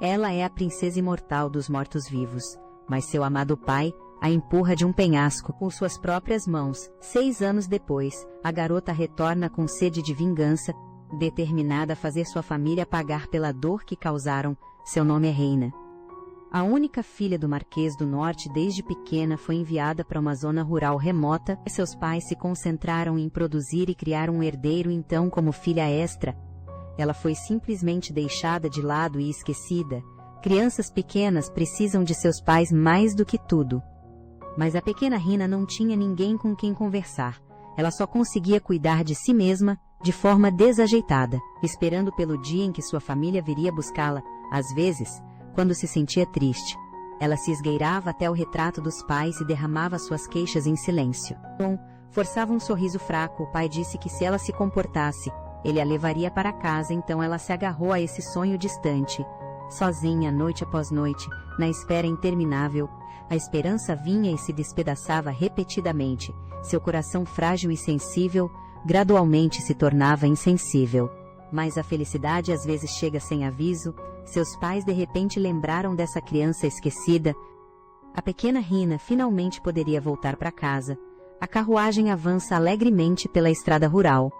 Ela é a princesa imortal dos mortos-vivos, mas seu amado pai a empurra de um penhasco com suas próprias mãos. 6 anos depois, a garota retorna com sede de vingança, determinada a fazer sua família pagar pela dor que causaram. Seu nome é Reina. A única filha do Marquês do Norte desde pequena foi enviada para uma zona rural remota. Seus pais se concentraram em produzir e criar um herdeiro, então, como filha extra, ela foi simplesmente deixada de lado e esquecida. Crianças pequenas precisam de seus pais mais do que tudo. Mas a pequena Rina não tinha ninguém com quem conversar. Ela só conseguia cuidar de si mesma, de forma desajeitada, esperando pelo dia em que sua família viria buscá-la. Às vezes, quando se sentia triste, ela se esgueirava até o retrato dos pais e derramava suas queixas em silêncio. Forçava um sorriso fraco. O pai disse que se ela se comportasse, ele a levaria para casa. Então ela se agarrou a esse sonho distante, sozinha, noite após noite, na espera interminável. A esperança vinha e se despedaçava repetidamente. Seu coração frágil e sensível gradualmente se tornava insensível. Mas a felicidade às vezes chega sem aviso. Seus pais de repente lembraram dessa criança esquecida. A pequena Rina finalmente poderia voltar para casa. A carruagem avança alegremente pela estrada rural,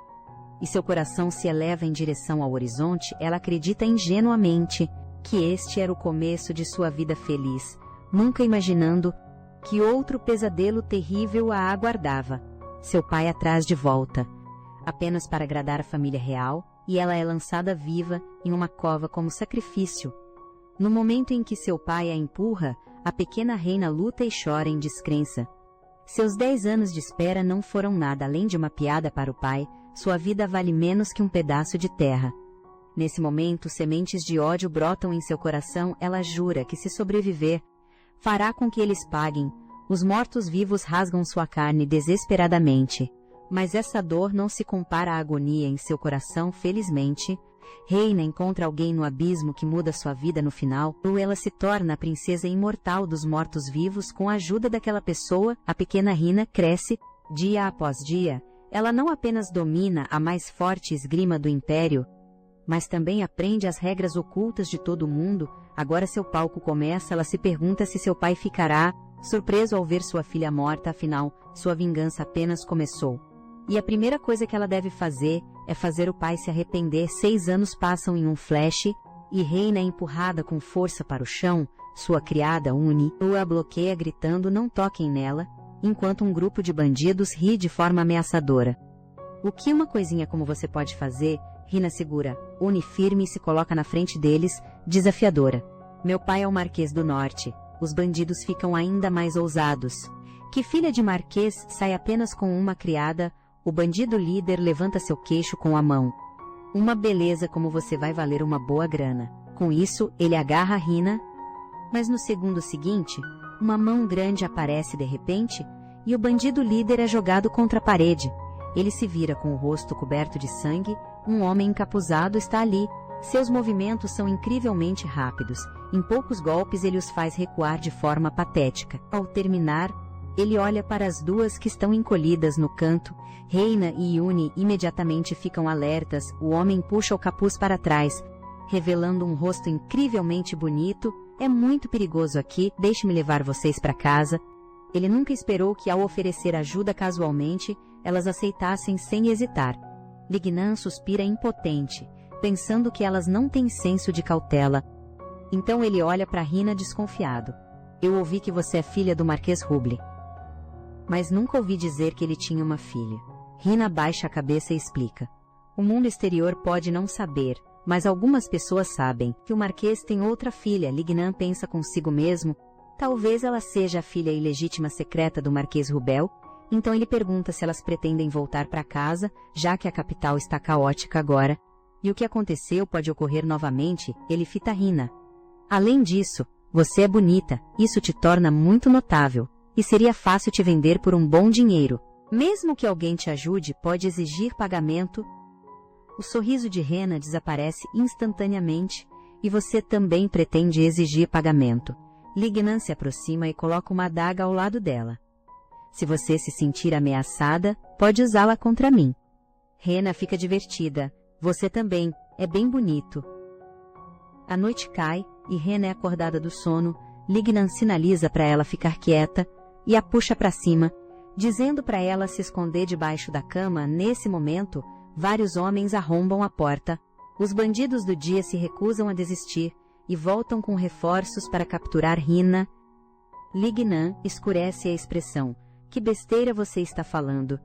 e seu coração se eleva em direção ao horizonte. Ela acredita ingenuamente que este era o começo de sua vida feliz, nunca imaginando que outro pesadelo terrível a aguardava. Seu pai atrás de volta, apenas para agradar a família real, e ela é lançada viva em uma cova como sacrifício. No momento em que seu pai a empurra, a pequena Reina luta e chora em descrença. Seus 10 anos de espera não foram nada além de uma piada para o pai. Sua vida vale menos que um pedaço de terra. Nesse momento, sementes de ódio brotam em seu coração. Ela jura que, se sobreviver, fará com que eles paguem. Os mortos-vivos rasgam sua carne desesperadamente. Mas essa dor não se compara à agonia em seu coração. Felizmente, Reina encontra alguém no abismo que muda sua vida no final. Ela se torna a princesa imortal dos mortos-vivos com a ajuda daquela pessoa. A pequena Rina cresce, dia após dia. Ela não apenas domina a mais forte esgrima do Império, mas também aprende as regras ocultas de todo mundo. Agora seu palco começa. Ela se pergunta se seu pai ficará surpreso ao ver sua filha morta. Afinal, sua vingança apenas começou. E a primeira coisa que ela deve fazer é fazer o pai se arrepender. 6 anos passam em um flash, e Reina é empurrada com força para o chão. Sua criada, Uni, a bloqueia gritando: não toquem nela, enquanto um grupo de bandidos ri de forma ameaçadora. O que uma coisinha como você pode fazer? Rina segura Uni firme e se coloca na frente deles, desafiadora. Meu pai é o Marquês do Norte. Os bandidos ficam ainda mais ousados. Que filha de Marquês sai apenas com uma criada? O bandido líder levanta seu queixo com a mão. Uma beleza como você vai valer uma boa grana. Com isso, ele agarra Rina. Mas no segundo seguinte, uma mão grande aparece de repente, e o bandido líder é jogado contra a parede. Ele se vira com o rosto coberto de sangue. Um homem encapuzado está ali. Seus movimentos são incrivelmente rápidos. Em poucos golpes ele os faz recuar de forma patética. Ao terminar, ele olha para as duas que estão encolhidas no canto. Reina e Uni imediatamente ficam alertas. O homem puxa o capuz para trás, revelando um rosto incrivelmente bonito. É muito perigoso aqui, deixe-me levar vocês para casa. Ele nunca esperou que, ao oferecer ajuda casualmente, elas aceitassem sem hesitar. Lignan suspira impotente, pensando que elas não têm senso de cautela. Então ele olha para Rina desconfiado. Eu ouvi que você é filha do Marquês Ruble, mas nunca ouvi dizer que ele tinha uma filha. Rina baixa a cabeça e explica. O mundo exterior pode não saber, mas algumas pessoas sabem que o Marquês tem outra filha. Lignan pensa consigo mesmo. Talvez ela seja a filha ilegítima secreta do Marquês Rubel. Então ele pergunta se elas pretendem voltar para casa, já que a capital está caótica agora. E o que aconteceu pode ocorrer novamente. Ele fita Rina. Além disso, você é bonita. Isso te torna muito notável. E seria fácil te vender por um bom dinheiro. Mesmo que alguém te ajude, pode exigir pagamento. O sorriso de Rina desaparece instantaneamente. E você também pretende exigir pagamento. Lignan se aproxima e coloca uma adaga ao lado dela. Se você se sentir ameaçada, pode usá-la contra mim. Rina fica divertida. Você também, é bem bonito. A noite cai, e Rena é acordada do sono. Lignan sinaliza para ela ficar quieta e a puxa para cima, dizendo para ela se esconder debaixo da cama. Nesse momento, vários homens arrombam a porta. Os bandidos do dia se recusam a desistir e voltam com reforços para capturar Rina. Lignan escurece a expressão. Que besteira você está falando?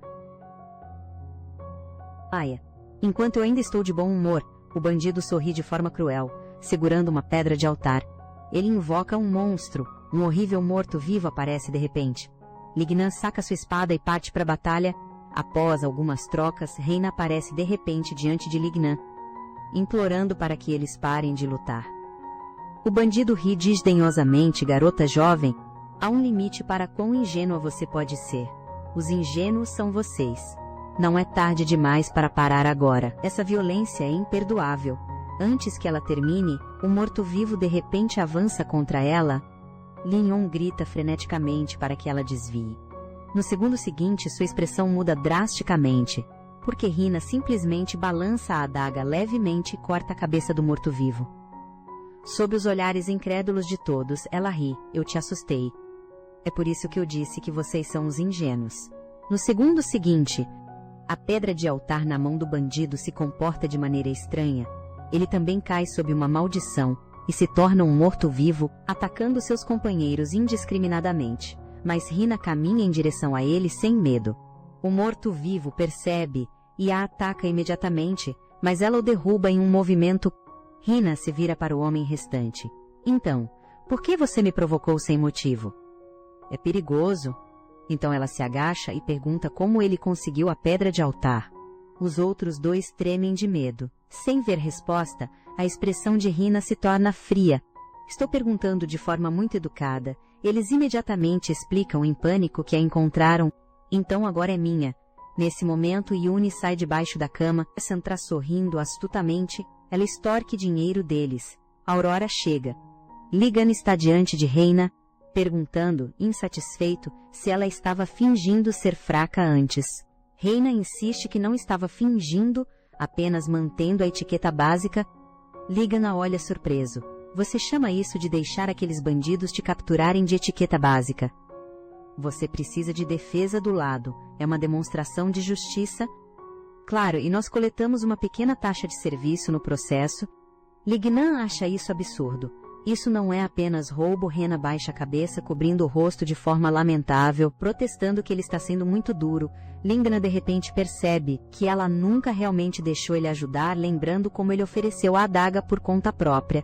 Aia. Enquanto eu ainda estou de bom humor, o bandido sorri de forma cruel, segurando uma pedra de altar. Ele invoca um monstro. Um horrível morto-vivo aparece de repente. Lignan saca sua espada e parte para a batalha. Após algumas trocas, Rina aparece de repente diante de Lignan, implorando para que eles parem de lutar. O bandido ri desdenhosamente. Garota jovem, há um limite para quão ingênua você pode ser. Os ingênuos são vocês. Não é tarde demais para parar agora. Essa violência é imperdoável. Antes que ela termine, o morto-vivo de repente avança contra ela. Lignan grita freneticamente para que ela desvie. No segundo seguinte, sua expressão muda drasticamente, porque Rina simplesmente balança a adaga levemente e corta a cabeça do morto-vivo. Sob os olhares incrédulos de todos, ela ri. Eu te assustei. É por isso que eu disse que vocês são os ingênuos. No segundo seguinte, a pedra de altar na mão do bandido se comporta de maneira estranha. Ele também cai sob uma maldição e se torna um morto-vivo, atacando seus companheiros indiscriminadamente. Mas Rina caminha em direção a ele sem medo. O morto-vivo percebe e a ataca imediatamente, mas ela o derruba em um movimento. Rina se vira para o homem restante. Então, por que você me provocou sem motivo? É perigoso. Então ela se agacha e pergunta como ele conseguiu a pedra de altar. Os outros dois tremem de medo. Sem ver resposta, a expressão de Rina se torna fria. Estou perguntando de forma muito educada. Eles imediatamente explicam em pânico que a encontraram. Então agora é minha. Nesse momento, Yuni sai debaixo da cama. Santra sorrindo astutamente. Ela extorque dinheiro deles. Aurora chega. Lignan está diante de Rina, perguntando, insatisfeito, se ela estava fingindo ser fraca antes. Rina insiste que não estava fingindo, apenas mantendo a etiqueta básica. Lignan a olha surpreso. Você chama isso de deixar aqueles bandidos te capturarem de etiqueta básica? Você precisa de defesa do lado. É uma demonstração de justiça. Claro, e nós coletamos uma pequena taxa de serviço no processo. Lignan acha isso absurdo. Isso não é apenas roubo. Rena baixa a cabeça, cobrindo o rosto de forma lamentável, protestando que ele está sendo muito duro. Lignan de repente percebe que ela nunca realmente deixou ele ajudar, lembrando como ele ofereceu a adaga por conta própria.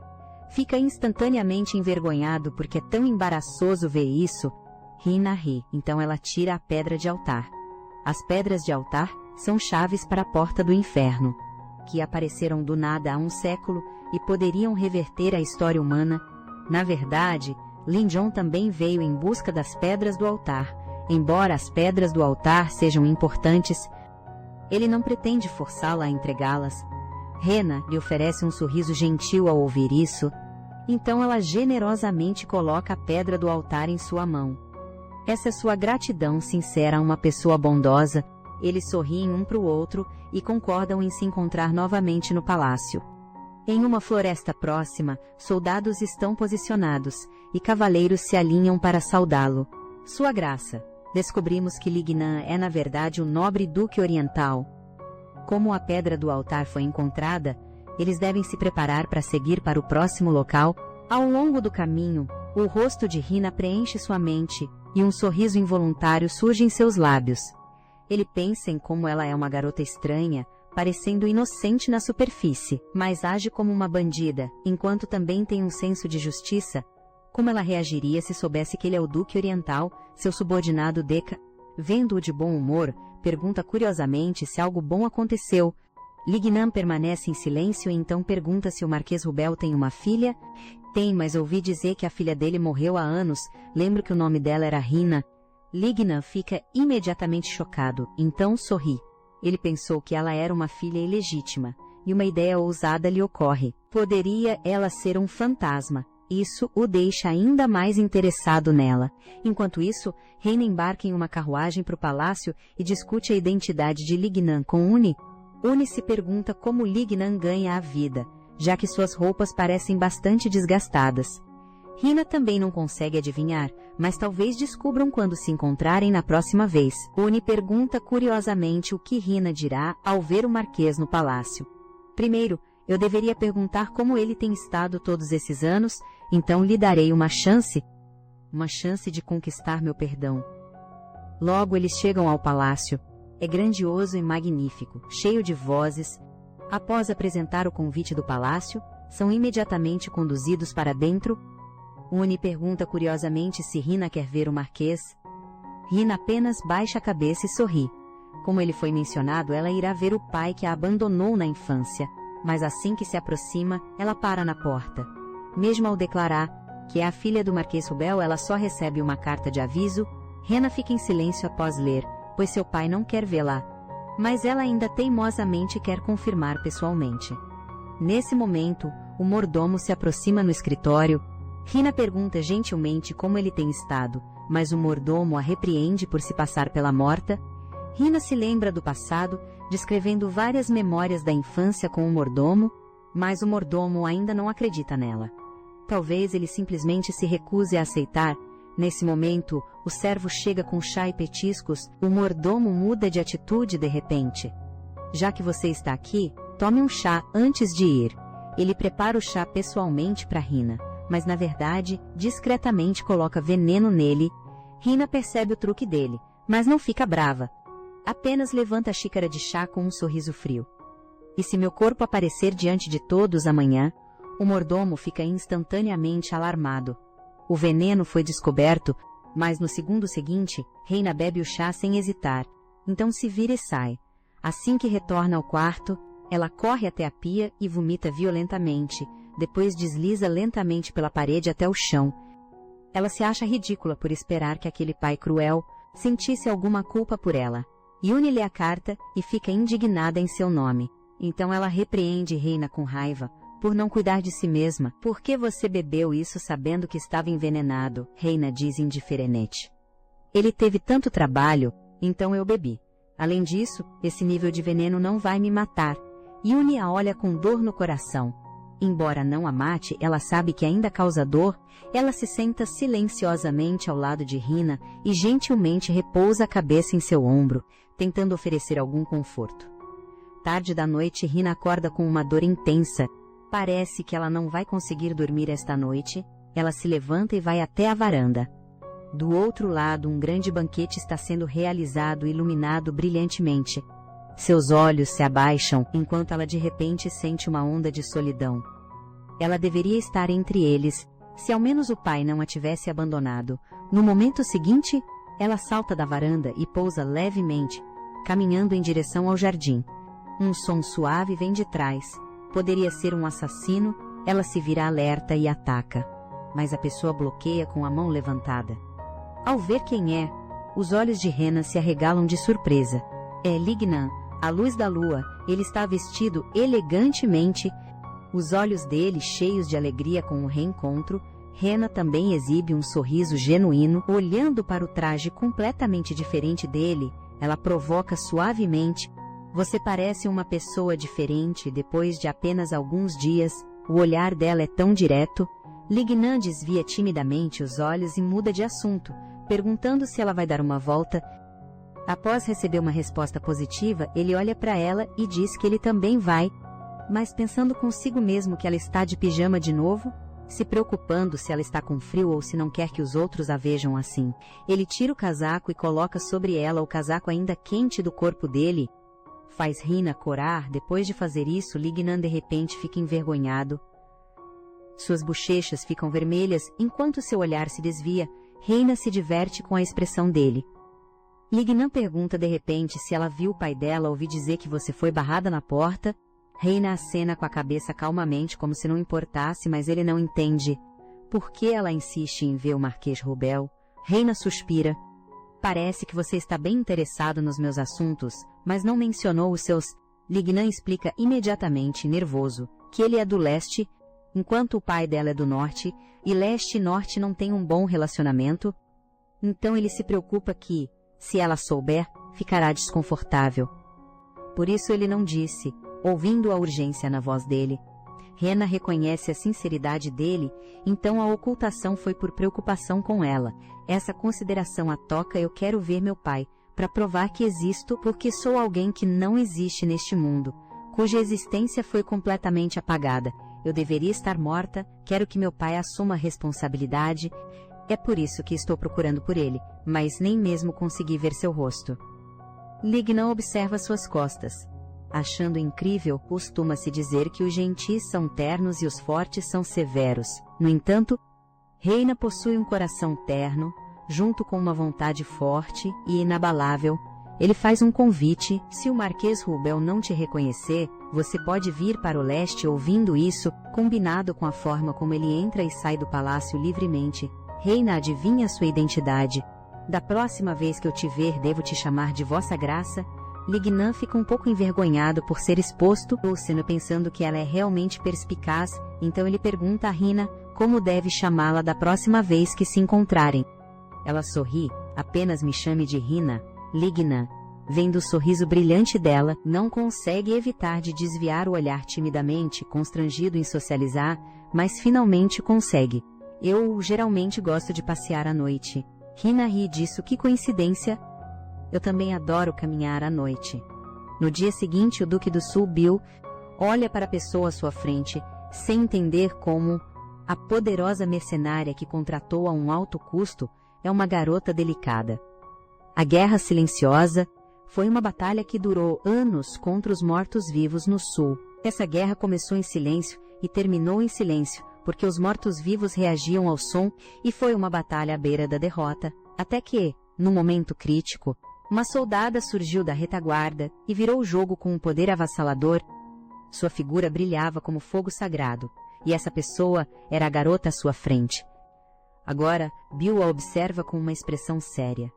Fica instantaneamente envergonhado porque é tão embaraçoso ver isso. Rina ri, então ela tira a pedra de altar. As pedras de altar são chaves para a porta do inferno, que apareceram do nada há um século e poderiam reverter a história humana. Na verdade, Linjon também veio em busca das pedras do altar. Embora as pedras do altar sejam importantes, ele não pretende forçá-la a entregá-las. Rena lhe oferece um sorriso gentil ao ouvir isso. Então ela generosamente coloca a pedra do altar em sua mão. Essa é sua gratidão sincera a uma pessoa bondosa. Eles sorriem um para o outro e concordam em se encontrar novamente no palácio. Em uma floresta próxima, soldados estão posicionados, e cavaleiros se alinham para saudá-lo. Sua Graça, descobrimos que Lignan é na verdade o nobre duque oriental. Como a pedra do altar foi encontrada, eles devem se preparar para seguir para o próximo local. Ao longo do caminho, o rosto de Rina preenche sua mente, e um sorriso involuntário surge em seus lábios. Ele pensa em como ela é uma garota estranha, parecendo inocente na superfície, mas age como uma bandida, enquanto também tem um senso de justiça. Como ela reagiria se soubesse que ele é o Duque Oriental, seu subordinado Deca? Vendo-o de bom humor, pergunta curiosamente se algo bom aconteceu. Lignan permanece em silêncio e então pergunta se o Marquês Rubel tem uma filha. Tem, mas ouvi dizer que a filha dele morreu há anos. Lembro que o nome dela era Rina. Lignan fica imediatamente chocado, então sorri. Ele pensou que ela era uma filha ilegítima, e uma ideia ousada lhe ocorre. Poderia ela ser um fantasma? Isso o deixa ainda mais interessado nela. Enquanto isso, Rena embarca em uma carruagem para o palácio e discute a identidade de Lignan com Uni. Uni se pergunta como Lignan ganha a vida, já que suas roupas parecem bastante desgastadas. Rina também não consegue adivinhar, mas talvez descubram quando se encontrarem na próxima vez. Uni pergunta curiosamente o que Rina dirá ao ver o Marquês no palácio. Primeiro, eu deveria perguntar como ele tem estado todos esses anos, então lhe darei uma chance de conquistar meu perdão. Logo eles chegam ao palácio. É grandioso e magnífico, cheio de vozes. Após apresentar o convite do palácio, são imediatamente conduzidos para dentro. Uni pergunta curiosamente se Rina quer ver o Marquês. Rina apenas baixa a cabeça e sorri. Como ele foi mencionado, ela irá ver o pai que a abandonou na infância, mas assim que se aproxima, ela para na porta. Mesmo ao declarar que é a filha do Marquês Rubel, ela só recebe uma carta de aviso. Rina fica em silêncio após ler, pois seu pai não quer vê-la. Mas ela ainda teimosamente quer confirmar pessoalmente. Nesse momento, o mordomo se aproxima no escritório. Rina pergunta gentilmente como ele tem estado, mas o mordomo a repreende por se passar pela morta. Rina se lembra do passado, descrevendo várias memórias da infância com o mordomo, mas o mordomo ainda não acredita nela. Talvez ele simplesmente se recuse a aceitar. Nesse momento, o servo chega com chá e petiscos. O mordomo muda de atitude de repente. Já que você está aqui, tome um chá antes de ir. Ele prepara o chá pessoalmente para Rina, mas na verdade, discretamente coloca veneno nele. Rina percebe o truque dele, mas não fica brava. Apenas levanta a xícara de chá com um sorriso frio. E se meu corpo aparecer diante de todos amanhã? O mordomo fica instantaneamente alarmado. O veneno foi descoberto, mas no segundo seguinte, Rina bebe o chá sem hesitar. Então se vira e sai. Assim que retorna ao quarto, ela corre até a pia e vomita violentamente. Depois desliza lentamente pela parede até o chão. Ela se acha ridícula por esperar que aquele pai cruel sentisse alguma culpa por ela. Uni lê a carta e fica indignada em seu nome. Então ela repreende Rina com raiva, por não cuidar de si mesma. Por que você bebeu isso sabendo que estava envenenado? Rina diz indiferente. Ele teve tanto trabalho, então eu bebi. Além disso, esse nível de veneno não vai me matar. Uni a olha com dor no coração. Embora não a mate, ela sabe que ainda causa dor. Ela se senta silenciosamente ao lado de Rina e gentilmente repousa a cabeça em seu ombro, tentando oferecer algum conforto. Tarde da noite, Rina acorda com uma dor intensa. Parece que ela não vai conseguir dormir esta noite. Ela se levanta e vai até a varanda. Do outro lado, um grande banquete está sendo realizado, iluminado brilhantemente. Seus olhos se abaixam enquanto ela de repente sente uma onda de solidão. Ela deveria estar entre eles, se ao menos o pai não a tivesse abandonado. No momento seguinte, ela salta da varanda e pousa levemente, caminhando em direção ao jardim. Um som suave vem de trás. Poderia ser um assassino. Ela se vira alerta e ataca. Mas a pessoa bloqueia com a mão levantada. Ao ver quem é, os olhos de Rina se arregalam de surpresa. É Lignan, a luz da lua. Ele está vestido elegantemente, os olhos dele cheios de alegria com o reencontro. Rina também exibe um sorriso genuíno. Olhando para o traje completamente diferente dele, ela provoca suavemente. Você parece uma pessoa diferente depois de apenas alguns dias. O olhar dela é tão direto. Lignan desvia timidamente os olhos e muda de assunto, perguntando se ela vai dar uma volta. Após receber uma resposta positiva, ele olha para ela e diz que ele também vai, mas pensando consigo mesmo que ela está de pijama de novo, se preocupando se ela está com frio ou se não quer que os outros a vejam assim. Ele tira o casaco e coloca sobre ela o casaco ainda quente do corpo dele. Faz Rina corar. Depois de fazer isso, Lignan de repente fica envergonhado. Suas bochechas ficam vermelhas enquanto seu olhar se desvia. Rina se diverte com a expressão dele. Lignan pergunta de repente se ela viu o pai dela. Ouvi dizer que você foi barrada na porta. Rina acena com a cabeça calmamente como se não importasse, mas ele não entende. Por que ela insiste em ver o Marquês Rubel? Rina suspira. Parece que você está bem interessado nos meus assuntos, mas não mencionou os seus... Lignan explica imediatamente, nervoso, que ele é do leste, enquanto o pai dela é do norte, e leste e norte não têm um bom relacionamento. Então ele se preocupa que, se ela souber, ficará desconfortável. Por isso ele não disse, ouvindo a urgência na voz dele. Rena reconhece a sinceridade dele, então a ocultação foi por preocupação com ela. Essa consideração a toca: eu quero ver meu pai, para provar que existo, porque sou alguém que não existe neste mundo, cuja existência foi completamente apagada. Eu deveria estar morta, quero que meu pai assuma a responsabilidade. É por isso que estou procurando por ele, mas nem mesmo consegui ver seu rosto. Lignan observa suas costas. Achando incrível, costuma-se dizer que os gentis são ternos e os fortes são severos. No entanto, Reina possui um coração terno, junto com uma vontade forte e inabalável. Ele faz um convite: se o Marquês Rubel não te reconhecer, você pode vir para o leste. Ouvindo isso, combinado com a forma como ele entra e sai do palácio livremente, Reina adivinha sua identidade. Da próxima vez que eu te ver, devo te chamar de Vossa Graça. Lignan fica um pouco envergonhado por ser exposto, Luceno pensando que ela é realmente perspicaz, então ele pergunta a Rina como deve chamá-la da próxima vez que se encontrarem. Ela sorri: apenas me chame de Rina. Lignan, vendo o sorriso brilhante dela, não consegue evitar de desviar o olhar timidamente, constrangido em socializar, mas finalmente consegue. Eu geralmente gosto de passear à noite. Rina ri disso: que coincidência! Eu também adoro caminhar à noite. No dia seguinte, o Duque do Sul, Bill, olha para a pessoa à sua frente, sem entender como a poderosa mercenária que contratou a um alto custo é uma garota delicada. A Guerra Silenciosa foi uma batalha que durou anos contra os mortos-vivos no Sul. Essa guerra começou em silêncio e terminou em silêncio, porque os mortos-vivos reagiam ao som, e foi uma batalha à beira da derrota, até que, num momento crítico, uma soldada surgiu da retaguarda e virou o jogo com um poder avassalador. Sua figura brilhava como fogo sagrado, e essa pessoa era a garota à sua frente. Agora, Bill a observa com uma expressão séria.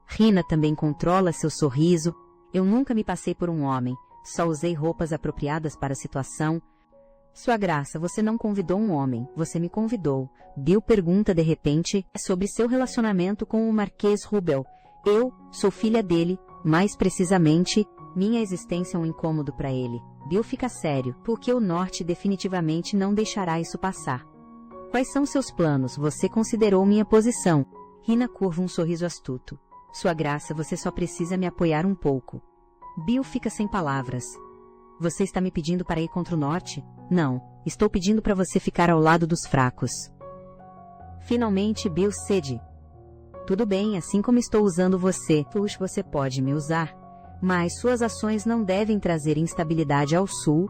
Rina também controla seu sorriso. Eu nunca me passei por um homem, só usei roupas apropriadas para a situação. Sua Graça, você não convidou um homem, você me convidou. Bill pergunta de repente sobre seu relacionamento com o Marquês Rubel. Eu sou filha dele, mais precisamente, minha existência é um incômodo para ele. Bill fica sério, porque o Norte definitivamente não deixará isso passar. Quais são seus planos? Você considerou minha posição? Rina curva um sorriso astuto. Sua Graça, você só precisa me apoiar um pouco. Bill fica sem palavras. Você está me pedindo para ir contra o Norte? Não, estou pedindo para você ficar ao lado dos fracos. Finalmente Bill cede. Tudo bem, assim como estou usando você, Push, você pode me usar. Mas suas ações não devem trazer instabilidade ao Sul.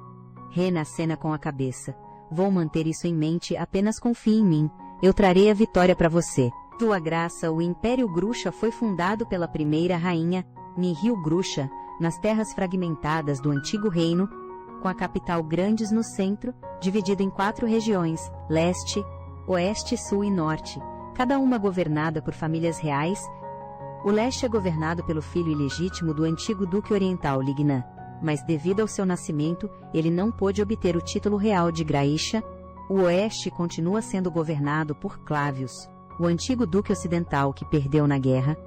Rena acena com a cabeça. Vou manter isso em mente, apenas confie em mim. Eu trarei a vitória para você. Tua Graça, o Império Grusha foi fundado pela primeira rainha, Nihil Grusha, nas terras fragmentadas do antigo reino, com a capital Grandes no centro, dividida em 4 regiões, leste, oeste, sul e norte, cada uma governada por famílias reais. O leste é governado pelo filho ilegítimo do antigo Duque Oriental Lignan, mas devido ao seu nascimento, ele não pôde obter o título real de Graisha. O oeste continua sendo governado por Clavius, o antigo Duque Ocidental que perdeu na guerra.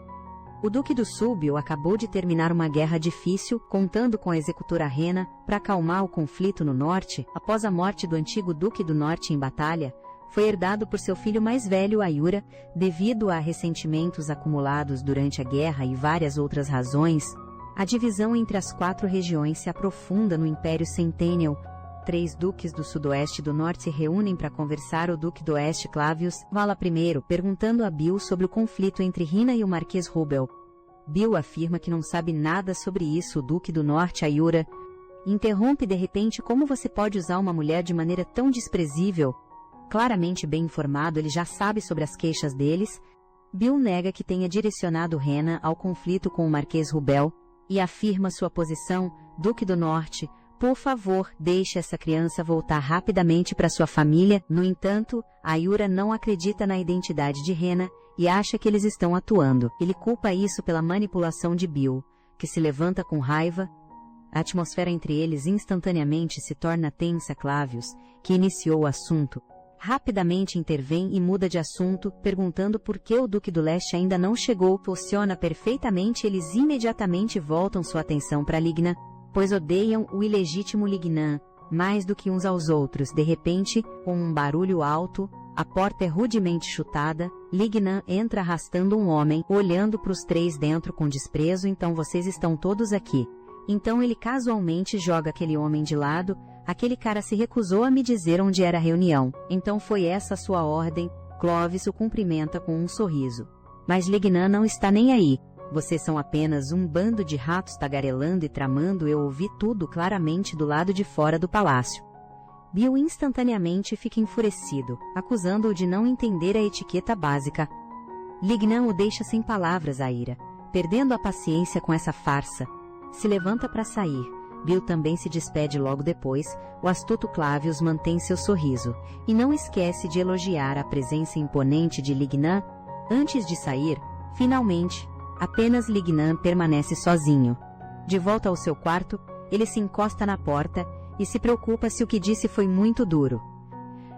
O Duque do Súbio acabou de terminar uma guerra difícil, contando com a executora Rena, para acalmar o conflito no norte. Após a morte do antigo Duque do Norte em batalha, foi herdado por seu filho mais velho, Ayura, devido a ressentimentos acumulados durante a guerra e várias outras razões. A divisão entre as 4 regiões se aprofunda no Império Centennial. 3 duques do sudoeste e do norte se reúnem para conversar. O Duque do Oeste, Clavius, fala primeiro, perguntando a Bill sobre o conflito entre Rina e o Marquês Rubel. Bill afirma que não sabe nada sobre isso. O Duque do Norte, Ayura, interrompe de repente: como você pode usar uma mulher de maneira tão desprezível? Claramente bem informado, ele já sabe sobre as queixas deles. Bill nega que tenha direcionado Rena ao conflito com o Marquês Rubel e afirma sua posição. Duque do Norte, por favor, deixe essa criança voltar rapidamente para sua família. No entanto, Ayura não acredita na identidade de Rena e acha que eles estão atuando. Ele culpa isso pela manipulação de Bill, que se levanta com raiva. A atmosfera entre eles instantaneamente se torna tensa. Clavius, que iniciou o assunto, rapidamente intervém e muda de assunto, perguntando por que o Duque do Leste ainda não chegou. Funciona perfeitamente. Eles imediatamente voltam sua atenção para Lignan, pois odeiam o ilegítimo Lignan. mais do que uns aos outros. De repente, com um barulho alto, a porta é rudemente chutada, Lignan entra arrastando um homem, olhando para os três dentro com desprezo. Então vocês estão todos aqui. Então ele casualmente joga aquele homem de lado. Aquele cara se recusou a me dizer onde era a reunião. Então foi essa a sua ordem. Clovis o cumprimenta com um sorriso. Mas Lignan não está nem aí. Vocês são apenas um bando de ratos tagarelando e tramando. Eu ouvi tudo claramente do lado de fora do palácio. Bill instantaneamente fica enfurecido, acusando-o de não entender a etiqueta básica. Lignan o deixa sem palavras à ira, perdendo a paciência com essa farsa. Se levanta para sair. Bill também se despede logo depois. O astuto Clavius mantém seu sorriso, e não esquece de elogiar a presença imponente de Lignan. Antes de sair, finalmente, apenas Lignan permanece sozinho. De volta ao seu quarto, ele se encosta na porta e se preocupa se o que disse foi muito duro.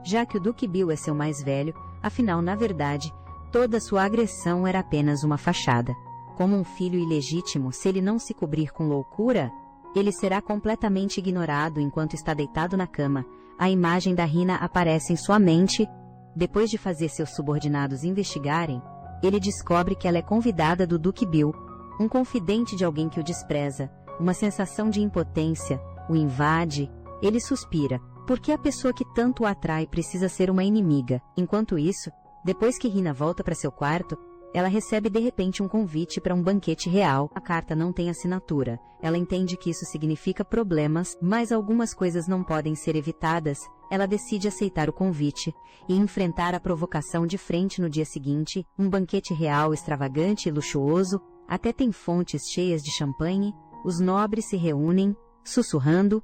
Já que o Duque Bill é seu mais velho, afinal, na verdade, toda sua agressão era apenas uma fachada. Como um filho ilegítimo, se ele não se cobrir com loucura, ele será completamente ignorado enquanto está deitado na cama. A imagem da Rina aparece em sua mente. Depois de fazer seus subordinados investigarem, ele descobre que ela é convidada do Duque Bill, um confidente de alguém que o despreza. Uma sensação de impotência o invade. Ele suspira, porque a pessoa que tanto o atrai precisa ser uma inimiga. Enquanto isso, depois que Rina volta para seu quarto, ela recebe de repente um convite para um banquete real. A carta não tem assinatura. Ela entende que isso significa problemas, mas algumas coisas não podem ser evitadas. Ela decide aceitar o convite e enfrentar a provocação de frente no dia seguinte. Um banquete real extravagante e luxuoso, até tem fontes cheias de champanhe. Os nobres se reúnem, sussurrando.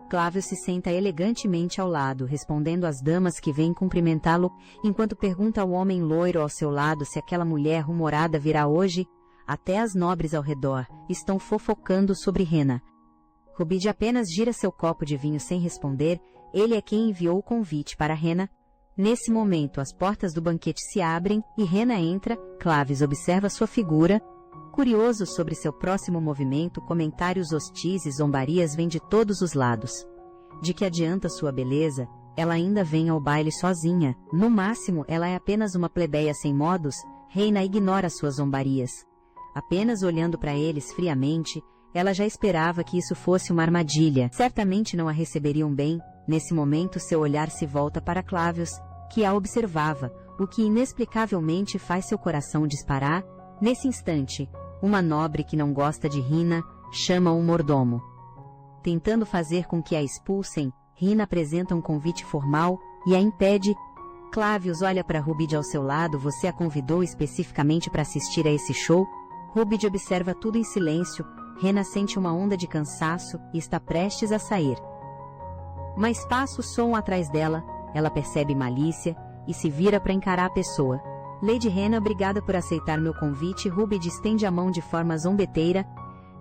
Clavius se senta elegantemente ao lado, respondendo às damas que vêm cumprimentá-lo, enquanto pergunta ao homem loiro ao seu lado se aquela mulher rumorada virá hoje. Até as nobres ao redor estão fofocando sobre Rena. Rubide apenas gira seu copo de vinho sem responder. Ele é quem enviou o convite para Rena. Nesse momento, as portas do banquete se abrem e Rena entra. Clavius observa sua figura. Curioso sobre seu próximo movimento, comentários hostis e zombarias vêm de todos os lados. De que adianta sua beleza? Ela ainda vem ao baile sozinha. No máximo, ela é apenas uma plebeia sem modos. Rena ignora suas zombarias. Apenas olhando para eles friamente, ela já esperava que isso fosse uma armadilha. Certamente não a receberiam bem. Nesse momento, seu olhar se volta para Clavius, que a observava, o que inexplicavelmente faz seu coração disparar. Nesse instante, uma nobre que não gosta de Rina chama um mordomo. Tentando fazer com que a expulsem, Rina apresenta um convite formal e a impede. Clavius olha para Rubide ao seu lado. Você a convidou especificamente para assistir a esse show? Rubide observa tudo em silêncio. Rena sente uma onda de cansaço e está prestes a sair. Mas passa o som atrás dela. Ela percebe malícia e se vira para encarar a pessoa. Lady Rena, obrigada por aceitar meu convite. Rubide estende a mão de forma zombeteira.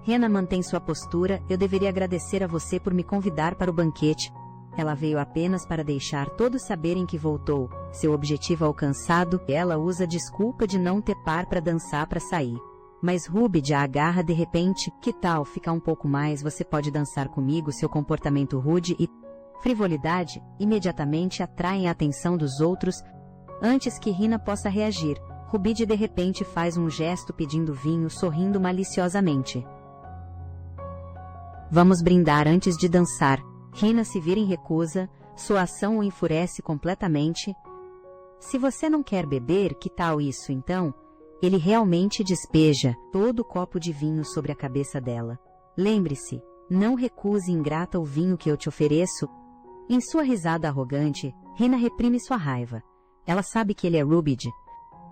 Rena mantém sua postura. Eu deveria agradecer a você por me convidar para o banquete. Ela veio apenas para deixar todos saberem que voltou. Seu objetivo alcançado. Ela usa a desculpa de não ter par para dançar para sair. Mas Rubide a agarra de repente. Que tal ficar um pouco mais? Você pode dançar comigo. Seu comportamento rude e frivolidade imediatamente atraem a atenção dos outros. Antes que Rina possa reagir, Rubide de repente faz um gesto pedindo vinho, sorrindo maliciosamente. Vamos brindar antes de dançar. Rina se vira em recusa, sua ação o enfurece completamente. Se você não quer beber, que tal isso então? Ele realmente despeja todo o copo de vinho sobre a cabeça dela. Lembre-se, não recuse ingrata o vinho que eu te ofereço. Em sua risada arrogante, Rina reprime sua raiva. Ela sabe que ele é Rubide,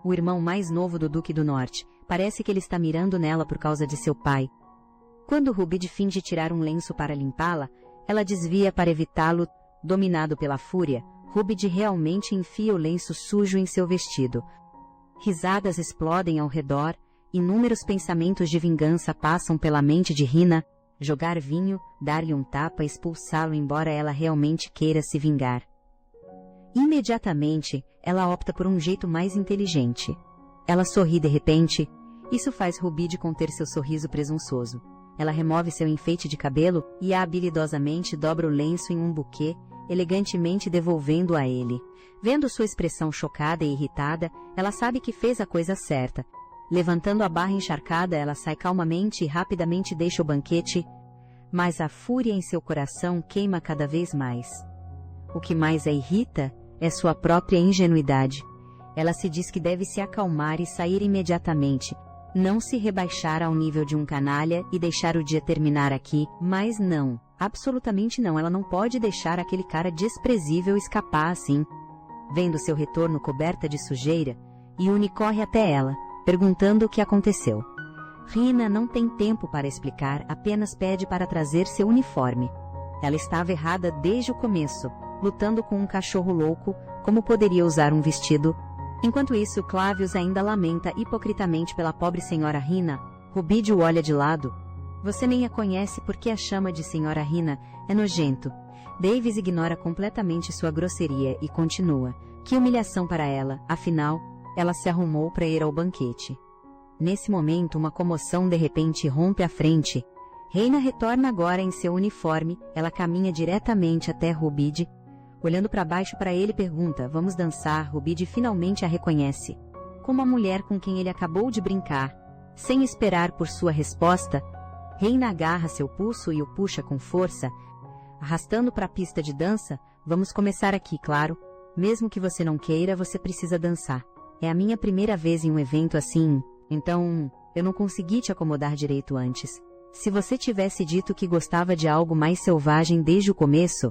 o irmão mais novo do Duque do Norte. Parece que ele está mirando nela por causa de seu pai. Quando Rubide finge tirar um lenço para limpá-la, ela desvia para evitá-lo. Dominado pela fúria, Rubide realmente enfia o lenço sujo em seu vestido. Risadas explodem ao redor. Inúmeros pensamentos de vingança passam pela mente de Rina. Jogar vinho, dar-lhe um tapa, expulsá-lo embora ela realmente queira se vingar. Imediatamente, ela opta por um jeito mais inteligente. Ela sorri de repente. Isso faz Rubide conter seu sorriso presunçoso. Ela remove seu enfeite de cabelo e habilidosamente dobra o lenço em um buquê, elegantemente devolvendo-o a ele. Vendo sua expressão chocada e irritada, ela sabe que fez a coisa certa. Levantando a barra encharcada, ela sai calmamente e rapidamente deixa o banquete, mas a fúria em seu coração queima cada vez mais. O que mais a irrita é sua própria ingenuidade. Ela se diz que deve se acalmar e sair imediatamente, não se rebaixar ao nível de um canalha e deixar o dia terminar aqui, mas não, absolutamente não, ela não pode deixar aquele cara desprezível escapar assim. Vendo seu retorno coberta de sujeira, Yuni corre até ela, perguntando o que aconteceu. Rina não tem tempo para explicar, apenas pede para trazer seu uniforme. Ela estava errada desde o começo, lutando com um cachorro louco, como poderia usar um vestido? Enquanto isso, Clavius ainda lamenta hipocritamente pela pobre senhora Rina. Rubide o olha de lado. Você nem a conhece porque a chama de senhora Rina é nojento. Davis ignora completamente sua grosseria e continua. Que humilhação para ela, afinal, ela se arrumou para ir ao banquete. Nesse momento, uma comoção de repente rompe à frente. Reina retorna agora em seu uniforme, ela caminha diretamente até Rubide. Olhando para baixo para ele, pergunta, vamos dançar? Rubide finalmente a reconhece. Como a mulher com quem ele acabou de brincar. Sem esperar por sua resposta, Reina agarra seu pulso e o puxa com força. Arrastando para a pista de dança, vamos começar aqui, claro. Mesmo que você não queira, você precisa dançar. É a minha primeira vez em um evento assim, então, eu não consegui te acomodar direito antes. Se você tivesse dito que gostava de algo mais selvagem desde o começo,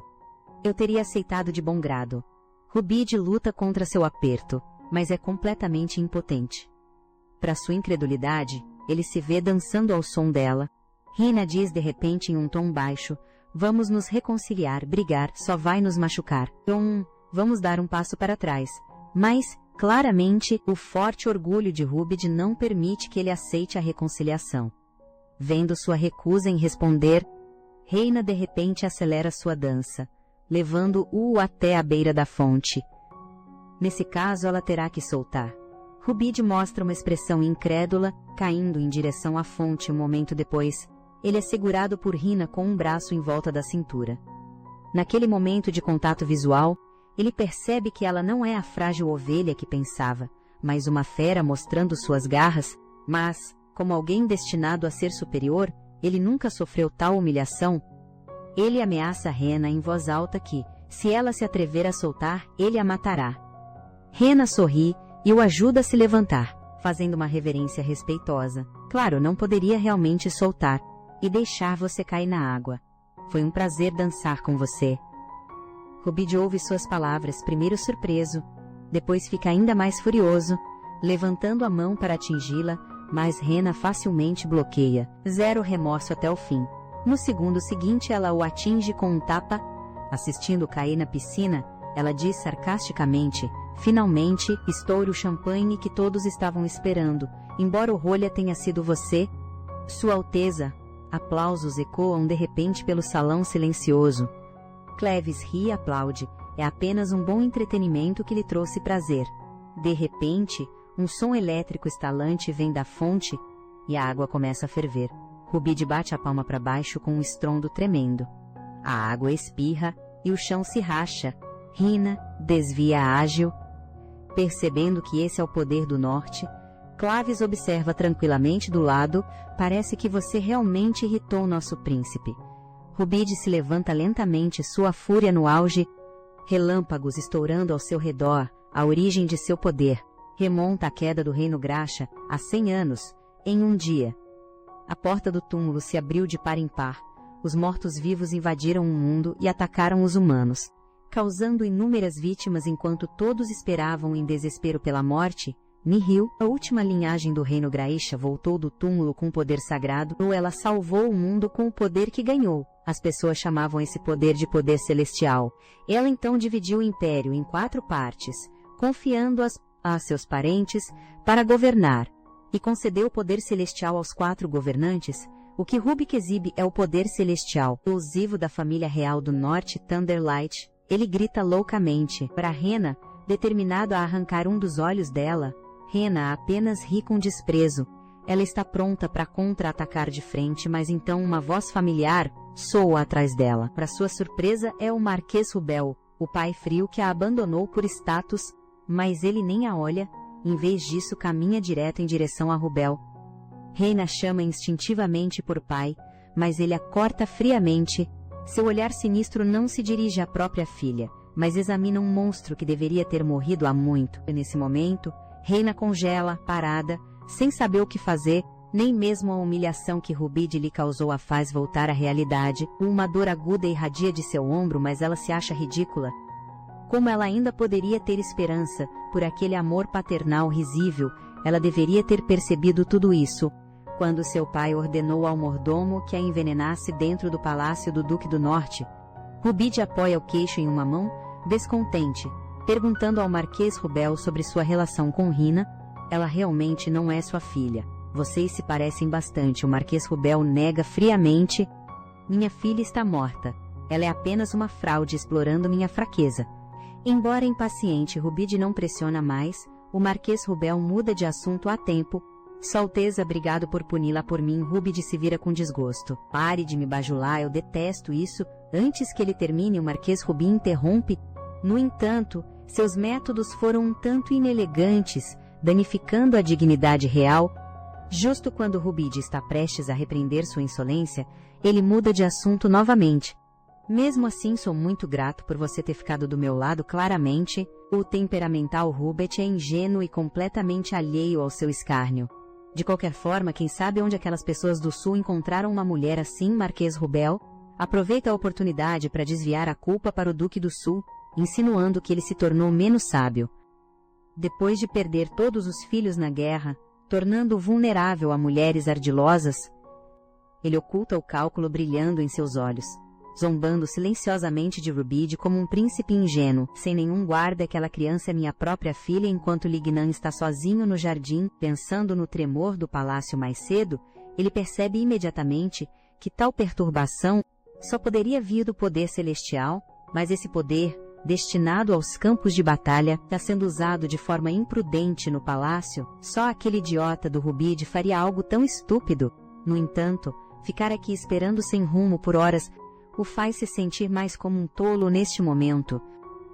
eu teria aceitado de bom grado. Rubide luta contra seu aperto, mas é completamente impotente. Para sua incredulidade, ele se vê dançando ao som dela. Rina diz de repente em um tom baixo, vamos nos reconciliar, brigar só vai nos machucar. Vamos dar um passo para trás. Mas, claramente, o forte orgulho de Rubide não permite que ele aceite a reconciliação. Vendo sua recusa em responder, Reina de repente acelera sua dança, levando-o até a beira da fonte. Nesse caso, ela terá que soltar. Rubide mostra uma expressão incrédula, caindo em direção à fonte um momento depois. Ele é segurado por Rina com um braço em volta da cintura. Naquele momento de contato visual, ele percebe que ela não é a frágil ovelha que pensava, mas uma fera mostrando suas garras, mas, como alguém destinado a ser superior, ele nunca sofreu tal humilhação. Ele ameaça Rena em voz alta que, se ela se atrever a soltar, ele a matará. Rena sorri e o ajuda a se levantar, fazendo uma reverência respeitosa. Claro, não poderia realmente soltar e deixar você cair na água. Foi um prazer dançar com você. Rubide ouve suas palavras, primeiro surpreso, depois fica ainda mais furioso, levantando a mão para atingi-la, mas Rena facilmente bloqueia, zero remorso até o fim. No segundo seguinte ela o atinge com um tapa. Assistindo cair na piscina, ela diz sarcasticamente, finalmente, estoure o champanhe que todos estavam esperando, embora o rolha tenha sido você. Sua Alteza. Aplausos ecoam de repente pelo salão silencioso. Cleves ri e aplaude, é apenas um bom entretenimento que lhe trouxe prazer. De repente, um som elétrico estalante vem da fonte, e a água começa a ferver. Rubide bate a palma para baixo com um estrondo tremendo. A água espirra, e o chão se racha. Rina desvia ágil. Percebendo que esse é o poder do norte, Claves observa tranquilamente do lado, parece que você realmente irritou nosso príncipe. Rubide se levanta lentamente, sua fúria no auge, relâmpagos estourando ao seu redor, a origem de seu poder. Remonta a queda do reino Graxa, há 100 anos, em um dia. A porta do túmulo se abriu de par em par, os mortos-vivos invadiram o mundo e atacaram os humanos, causando inúmeras vítimas enquanto todos esperavam em desespero pela morte. Nihil, a última linhagem do reino Graisha, voltou do túmulo com poder sagrado, ou ela salvou o mundo com o poder que ganhou. As pessoas chamavam esse poder de poder celestial. Ela então dividiu o império em 4 partes, confiando-as a seus parentes para governar, e concedeu o poder celestial aos 4 governantes. O que Rubik exibe é o poder celestial, exclusivo da família real do norte Thunderlight. Ele grita loucamente para Rena, determinado a arrancar um dos olhos dela. Rena apenas ri com desprezo. Ela está pronta para contra-atacar de frente, mas então uma voz familiar soa atrás dela. Para sua surpresa, é o Marquês Rubel, o pai frio que a abandonou por status, mas ele nem a olha, em vez disso caminha direto em direção a Rubel. Reina chama instintivamente por pai, mas ele a corta friamente. Seu olhar sinistro não se dirige à própria filha, mas examina um monstro que deveria ter morrido há muito. E nesse momento, Reina congela, parada, sem saber o que fazer, nem mesmo a humilhação que Rubide lhe causou a faz voltar à realidade. Uma dor aguda irradia de seu ombro, mas ela se acha ridícula. Como ela ainda poderia ter esperança, por aquele amor paternal risível, ela deveria ter percebido tudo isso, quando seu pai ordenou ao mordomo que a envenenasse dentro do palácio do Duque do Norte. Rubide apoia o queixo em uma mão, descontente, perguntando ao Marquês Rubel sobre sua relação com Rina. Ela realmente não é sua filha. Vocês se parecem bastante. O Marquês Rubel nega friamente. Minha filha está morta. Ela é apenas uma fraude explorando minha fraqueza. Embora impaciente, Rubide não pressiona mais. O Marquês Rubel muda de assunto a tempo. Sua Alteza, obrigado por puni-la por mim. Rubide se vira com desgosto. Pare de me bajular, eu detesto isso. Antes que ele termine, o Marquês Rubim interrompe. No entanto, seus métodos foram um tanto inelegantes, danificando a dignidade real. Justo quando Rubide está prestes a repreender sua insolência, ele muda de assunto novamente. Mesmo assim, sou muito grato por você ter ficado do meu lado claramente. O temperamental Rubet é ingênuo e completamente alheio ao seu escárnio. De qualquer forma, quem sabe onde aquelas pessoas do Sul encontraram uma mulher assim, Marquês Rubel? Aproveita a oportunidade para desviar a culpa para o Duque do Sul, insinuando que ele se tornou menos sábio. Depois de perder todos os filhos na guerra, tornando-o vulnerável a mulheres ardilosas, ele oculta o cálculo brilhando em seus olhos, zombando silenciosamente de Rubide como um príncipe ingênuo. Sem nenhum guarda, aquela criança é minha própria filha. Enquanto Lignan está sozinho no jardim, pensando no tremor do palácio mais cedo, ele percebe imediatamente que tal perturbação só poderia vir do poder celestial, mas esse poder, destinado aos campos de batalha, está sendo usado de forma imprudente no palácio. Só aquele idiota do Rubide faria algo tão estúpido. No entanto, ficar aqui esperando sem rumo por horas o faz se sentir mais como um tolo neste momento.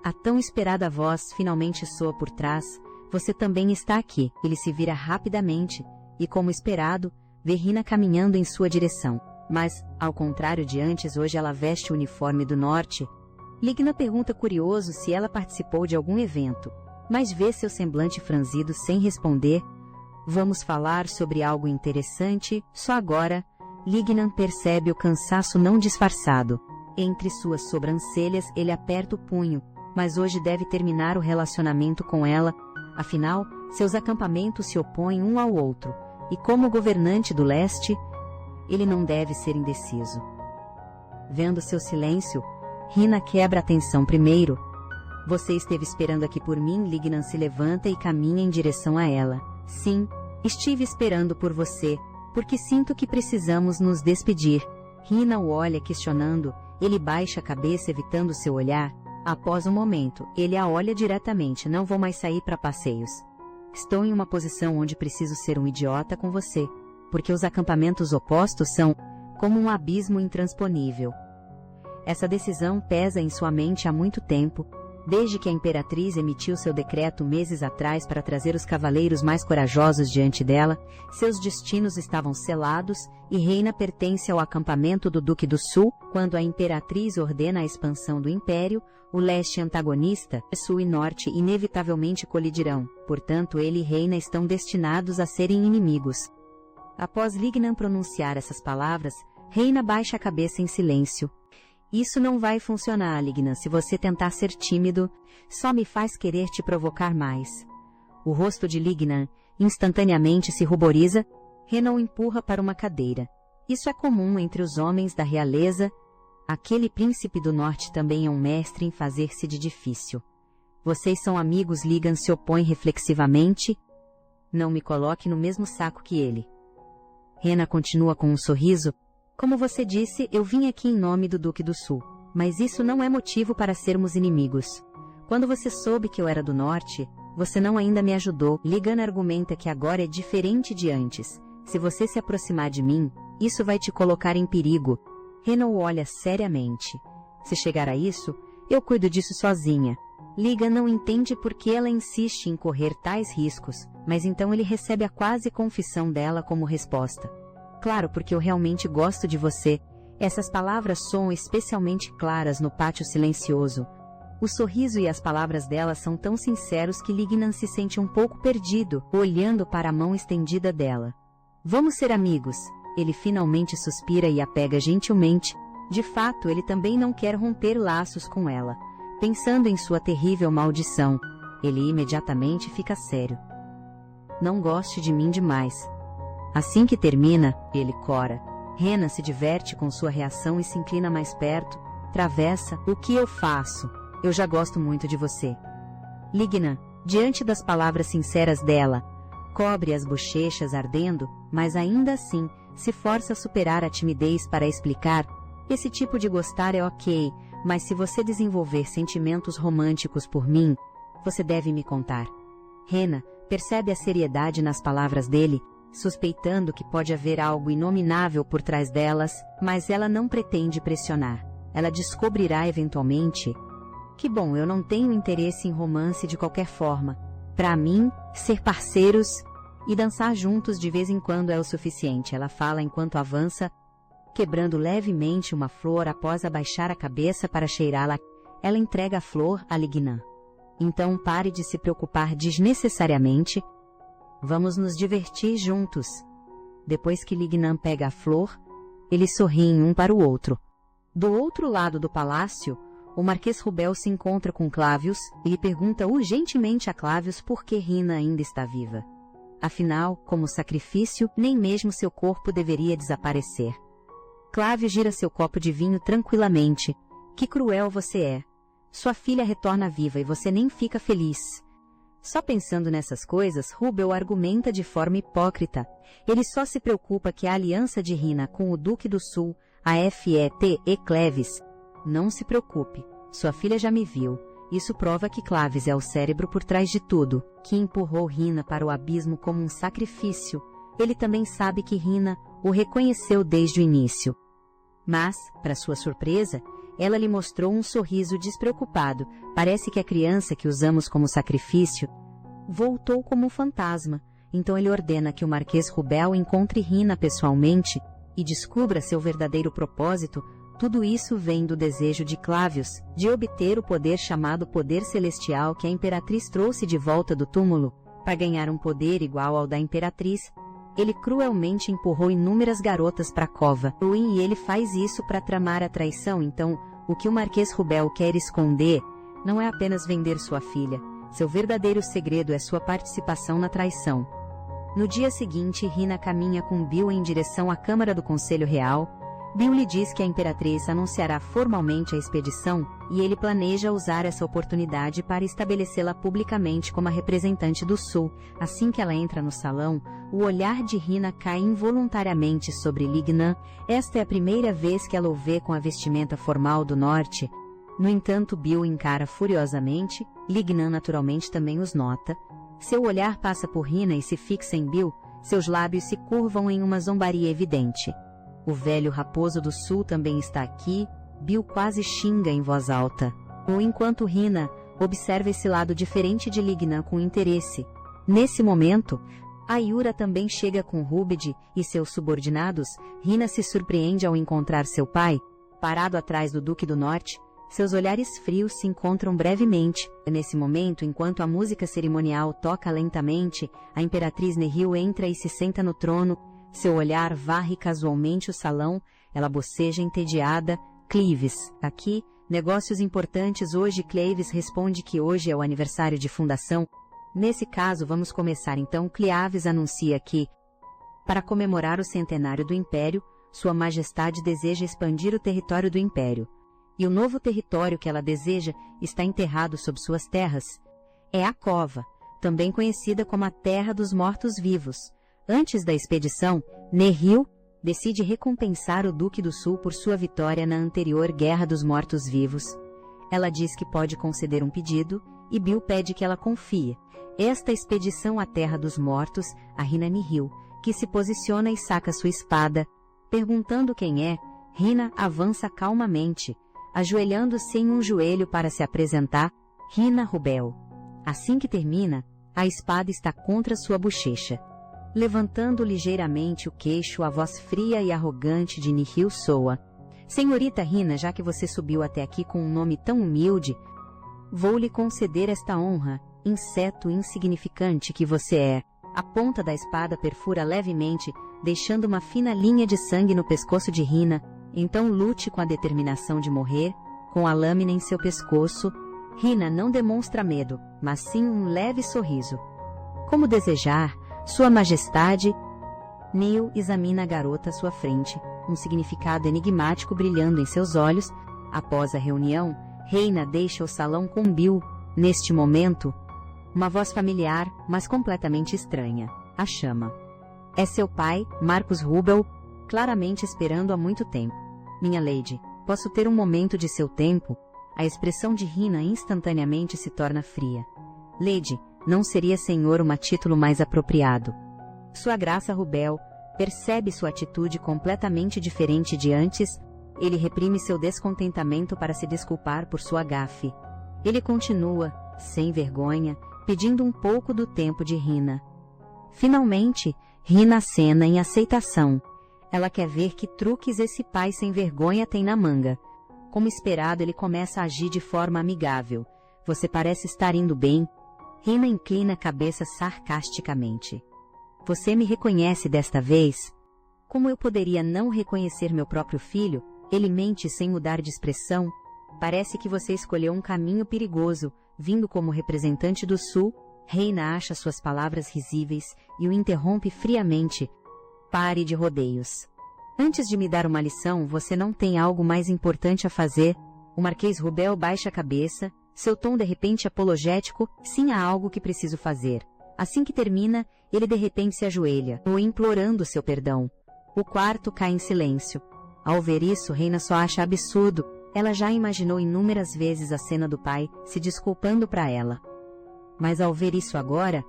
A tão esperada voz finalmente soa por trás. Você também está aqui. Ele se vira rapidamente, e como esperado, vê Rina caminhando em sua direção. Mas, ao contrário de antes, hoje ela veste o uniforme do norte. Ligna pergunta curioso se ela participou de algum evento, mas vê seu semblante franzido sem responder. Vamos falar sobre algo interessante. Só agora, Lignan percebe o cansaço não disfarçado. Entre suas sobrancelhas ele aperta o punho, mas hoje deve terminar o relacionamento com ela. Afinal, seus acampamentos se opõem um ao outro, e como governante do leste, ele não deve ser indeciso. Vendo seu silêncio, Rina quebra a tensão primeiro. Você esteve esperando aqui por mim? Lignan se levanta e caminha em direção a ela. Sim, estive esperando por você, porque sinto que precisamos nos despedir. Rina o olha questionando, ele baixa a cabeça evitando seu olhar. Após um momento, ele a olha diretamente. Não vou mais sair para passeios. Estou em uma posição onde preciso ser um idiota com você, porque os acampamentos opostos são como um abismo intransponível. Essa decisão pesa em sua mente há muito tempo, desde que a Imperatriz emitiu seu decreto meses atrás para trazer os cavaleiros mais corajosos diante dela. Seus destinos estavam selados, e Reina pertence ao acampamento do Duque do Sul. Quando a Imperatriz ordena a expansão do Império, o leste antagonista, sul e norte inevitavelmente colidirão. Portanto, ele e Reina estão destinados a serem inimigos. Após Lignan pronunciar essas palavras, Reina baixa a cabeça em silêncio. Isso não vai funcionar, Lignan. Se você tentar ser tímido, só me faz querer te provocar mais. O rosto de Lignan instantaneamente se ruboriza. Reina o empurra para uma cadeira. Isso é comum entre os homens da realeza. Aquele príncipe do norte também é um mestre em fazer-se de difícil. Vocês são amigos? Lignan se opõe reflexivamente. Não me coloque no mesmo saco que ele. Reina continua com um sorriso. Como você disse, eu vim aqui em nome do Duque do Sul, mas isso não é motivo para sermos inimigos. Quando você soube que eu era do Norte, você não ainda me ajudou. Lignan argumenta que agora é diferente de antes. Se você se aproximar de mim, isso vai te colocar em perigo. Rena o olha seriamente. Se chegar a isso, eu cuido disso sozinha. Liga não entende por que ela insiste em correr tais riscos, mas então ele recebe a quase confissão dela como resposta. Claro, porque eu realmente gosto de você. Essas palavras soam especialmente claras no pátio silencioso. O sorriso e as palavras dela são tão sinceros que Lignan se sente um pouco perdido, olhando para a mão estendida dela. Vamos ser amigos. Ele finalmente suspira e a pega gentilmente. De fato, ele também não quer romper laços com ela. Pensando em sua terrível maldição, ele imediatamente fica sério. Não goste de mim demais. Assim que termina, ele cora. Rena se diverte com sua reação e se inclina mais perto. Travessa, o que eu faço? Eu já gosto muito de você. Lignan, diante das palavras sinceras dela, cobre as bochechas ardendo, mas ainda assim, se força a superar a timidez para explicar: esse tipo de gostar é ok, mas se você desenvolver sentimentos românticos por mim, você deve me contar. Rena percebe a seriedade nas palavras dele, suspeitando que pode haver algo inominável por trás delas, mas ela não pretende pressionar. Ela descobrirá eventualmente. Que bom, eu não tenho interesse em romance de qualquer forma. Para mim, ser parceiros e dançar juntos de vez em quando é o suficiente, ela fala enquanto avança, quebrando levemente uma flor após abaixar a cabeça para cheirá-la. Ela entrega a flor a Lignan. Então pare de se preocupar desnecessariamente. Vamos nos divertir juntos. Depois que Lignan pega a flor, eles sorriem um para o outro. Do outro lado do palácio, o Marquês Rubel se encontra com Clavius e pergunta urgentemente a Clavius por que Rina ainda está viva. Afinal, como sacrifício, nem mesmo seu corpo deveria desaparecer. Clavius gira seu copo de vinho tranquilamente. Que cruel você é. Sua filha retorna viva e você nem fica feliz. Só pensando nessas coisas, Rubel argumenta de forma hipócrita. Ele só se preocupa que a aliança de Rina com o Duque do Sul, a Fete Cleves. Não se preocupe, sua filha já me viu. Isso prova que Claves é o cérebro por trás de tudo, que empurrou Rina para o abismo como um sacrifício. Ele também sabe que Rina o reconheceu desde o início. Mas, para sua surpresa, ela lhe mostrou um sorriso despreocupado. Parece que a criança que usamos como sacrifício voltou como um fantasma. Então ele ordena que o Marquês Rubel encontre Rina pessoalmente e descubra seu verdadeiro propósito. Tudo isso vem do desejo de Clavius, de obter o poder chamado poder celestial que a Imperatriz trouxe de volta do túmulo. Para ganhar um poder igual ao da Imperatriz, ele cruelmente empurrou inúmeras garotas para a cova. E ele faz isso para tramar a traição. Então, o que o Marquês Rubel quer esconder não é apenas vender sua filha. Seu verdadeiro segredo é sua participação na traição. No dia seguinte, Rina caminha com Bill em direção à Câmara do Conselho Real. Bill lhe diz que a Imperatriz anunciará formalmente a expedição, e ele planeja usar essa oportunidade para estabelecê-la publicamente como a representante do Sul. Assim que ela entra no salão, o olhar de Rina cai involuntariamente sobre Lignan. Esta é a primeira vez que ela o vê com a vestimenta formal do Norte. No entanto, Bill encara furiosamente. Lignan naturalmente também os nota. Seu olhar passa por Rina e se fixa em Bill. Seus lábios se curvam em uma zombaria evidente. O velho raposo do sul também está aqui. Bill quase xinga em voz alta. Enquanto Rina observa esse lado diferente de Lignan com interesse. Nesse momento, a Yura também chega com Rubid e seus subordinados. Rina se surpreende ao encontrar seu pai, parado atrás do Duque do Norte. Seus olhares frios se encontram brevemente. Nesse momento, enquanto a música cerimonial toca lentamente, a Imperatriz Nehil entra e se senta no trono. Seu olhar varre casualmente o salão. Ela boceja entediada. Cleves, aqui, negócios importantes hoje. Cleves responde que hoje é o aniversário de fundação. Nesse caso, vamos começar então. Cleves anuncia que, para comemorar o centenário do Império, Sua Majestade deseja expandir o território do Império. E o novo território que ela deseja está enterrado sob suas terras. É a Cova, também conhecida como a Terra dos Mortos-Vivos. Antes da expedição, Nehil decide recompensar o Duque do Sul por sua vitória na anterior Guerra dos Mortos-Vivos. Ela diz que pode conceder um pedido, e Bill pede que ela confie. Esta expedição à Terra dos Mortos, a Rina Nehil, que se posiciona e saca sua espada. Perguntando quem é, Rina avança calmamente, ajoelhando-se em um joelho para se apresentar. Rina Rubel. Assim que termina, a espada está contra sua bochecha. Levantando ligeiramente o queixo, a voz fria e arrogante de Nihil soa. Senhorita Rina, já que você subiu até aqui com um nome tão humilde, vou lhe conceder esta honra, inseto insignificante que você é. A ponta da espada perfura levemente, deixando uma fina linha de sangue no pescoço de Rina. Então lute com a determinação de morrer, com a lâmina em seu pescoço. Rina não demonstra medo, mas sim um leve sorriso. Como desejar, Sua Majestade. Neil examina a garota à sua frente, um significado enigmático brilhando em seus olhos. Após a reunião, Reina deixa o salão com Bill. Neste momento, uma voz familiar, mas completamente estranha, a chama. É seu pai, Marcus Rubel, claramente esperando há muito tempo. Minha lady, posso ter um momento de seu tempo? A expressão de Rina instantaneamente se torna fria. Lady, não seria senhor um título mais apropriado? Sua Graça Rubel percebe sua atitude completamente diferente de antes. Ele reprime seu descontentamento para se desculpar por sua gafe. Ele continua, sem vergonha, pedindo um pouco do tempo de Rina. Finalmente, Rina acena em aceitação. Ela quer ver que truques esse pai sem vergonha tem na manga. Como esperado, ele começa a agir de forma amigável. Você parece estar indo bem. Rina inclina a cabeça sarcasticamente. Você me reconhece desta vez? Como eu poderia não reconhecer meu próprio filho? Ele mente sem mudar de expressão. Parece que você escolheu um caminho perigoso, vindo como representante do Sul. Reina acha suas palavras risíveis e o interrompe friamente. Pare de rodeios. Antes de me dar uma lição, você não tem algo mais importante a fazer? O Marquês Rubel baixa a cabeça, seu tom de repente apologético. Sim, há algo que preciso fazer. Assim que termina, ele de repente se ajoelha, implorando seu perdão. O quarto cai em silêncio. Ao ver isso, Reina só acha absurdo. Ela já imaginou inúmeras vezes a cena do pai se desculpando para ela. Mas ao ver isso agora,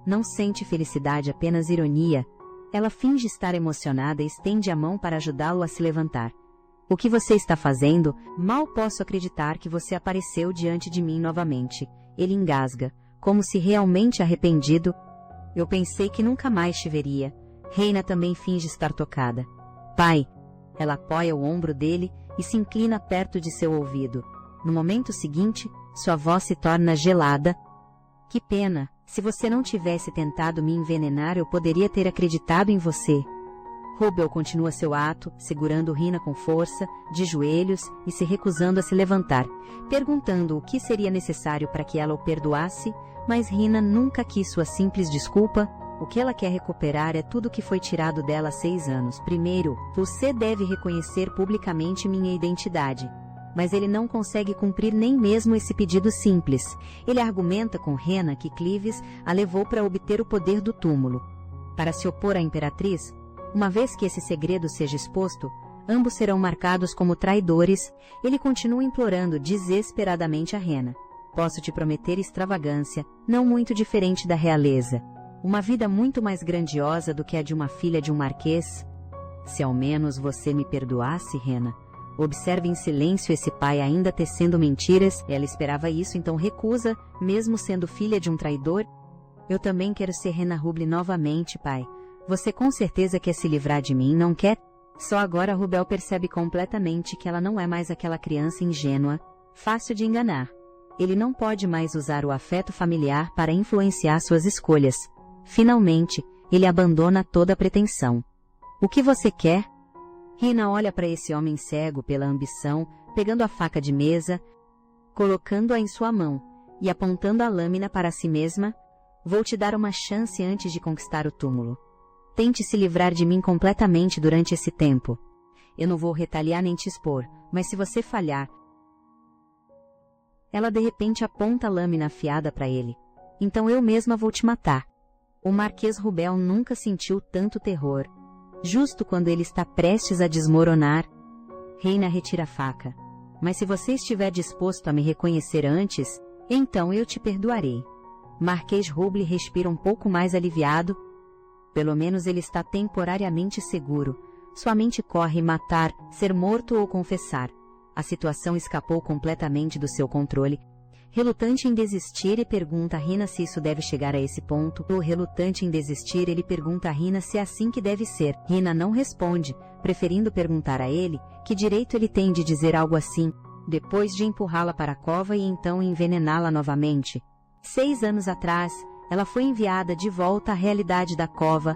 não sente felicidade, apenas ironia. Ela finge estar emocionada e estende a mão para ajudá-lo a se levantar. O que você está fazendo? Mal posso acreditar que você apareceu diante de mim novamente. Ele engasga, como se realmente arrependido. Eu pensei que nunca mais te veria. Reina também finge estar tocada. Pai! Ela apoia o ombro dele e se inclina perto de seu ouvido. No momento seguinte, sua voz se torna gelada. Que pena, se você não tivesse tentado me envenenar, eu poderia ter acreditado em você. Rubel continua seu ato, segurando Rina com força, de joelhos e se recusando a se levantar, perguntando o que seria necessário para que ela o perdoasse, mas Rina nunca quis sua simples desculpa. O que ela quer recuperar é tudo que foi tirado dela há 6 anos. Primeiro, você deve reconhecer publicamente minha identidade. Mas ele não consegue cumprir nem mesmo esse pedido simples. Ele argumenta com Rena que Cleves a levou para obter o poder do túmulo. Para se opor à Imperatriz, uma vez que esse segredo seja exposto, ambos serão marcados como traidores. Ele continua implorando desesperadamente a Rena. Posso te prometer extravagância, não muito diferente da realeza. Uma vida muito mais grandiosa do que a de uma filha de um marquês. Se ao menos você me perdoasse, Rena. Observe em silêncio esse pai ainda tecendo mentiras. Ela esperava isso, então recusa, mesmo sendo filha de um traidor. Eu também quero ser Rena Rubel novamente, pai. Você com certeza quer se livrar de mim, não quer? Só agora Rubel percebe completamente que ela não é mais aquela criança ingênua, fácil de enganar. Ele não pode mais usar o afeto familiar para influenciar suas escolhas. Finalmente, ele abandona toda a pretensão. O que você quer? Rina olha para esse homem cego pela ambição, pegando a faca de mesa, colocando-a em sua mão e apontando a lâmina para si mesma. Vou te dar uma chance antes de conquistar o túmulo. Tente se livrar de mim completamente durante esse tempo. Eu não vou retaliar nem te expor, mas se você falhar... Ela de repente aponta a lâmina afiada para ele. Então eu mesma vou te matar. O Marquês Rubel nunca sentiu tanto terror. Justo quando ele está prestes a desmoronar, Reina retira a faca. Mas se você estiver disposto a me reconhecer antes, então eu te perdoarei. Marquês Rubel respira um pouco mais aliviado. Pelo menos ele está temporariamente seguro. Sua mente corre matar, ser morto ou confessar. A situação escapou completamente do seu controle. Relutante em desistir, ele pergunta a Hina se isso deve chegar a esse ponto. Ou relutante em desistir, ele pergunta a Hina se é assim que deve ser. Hina não responde, preferindo perguntar a ele que direito ele tem de dizer algo assim, depois de empurrá-la para a cova e então envenená-la novamente. 6 anos atrás, ela foi enviada de volta à realidade da cova.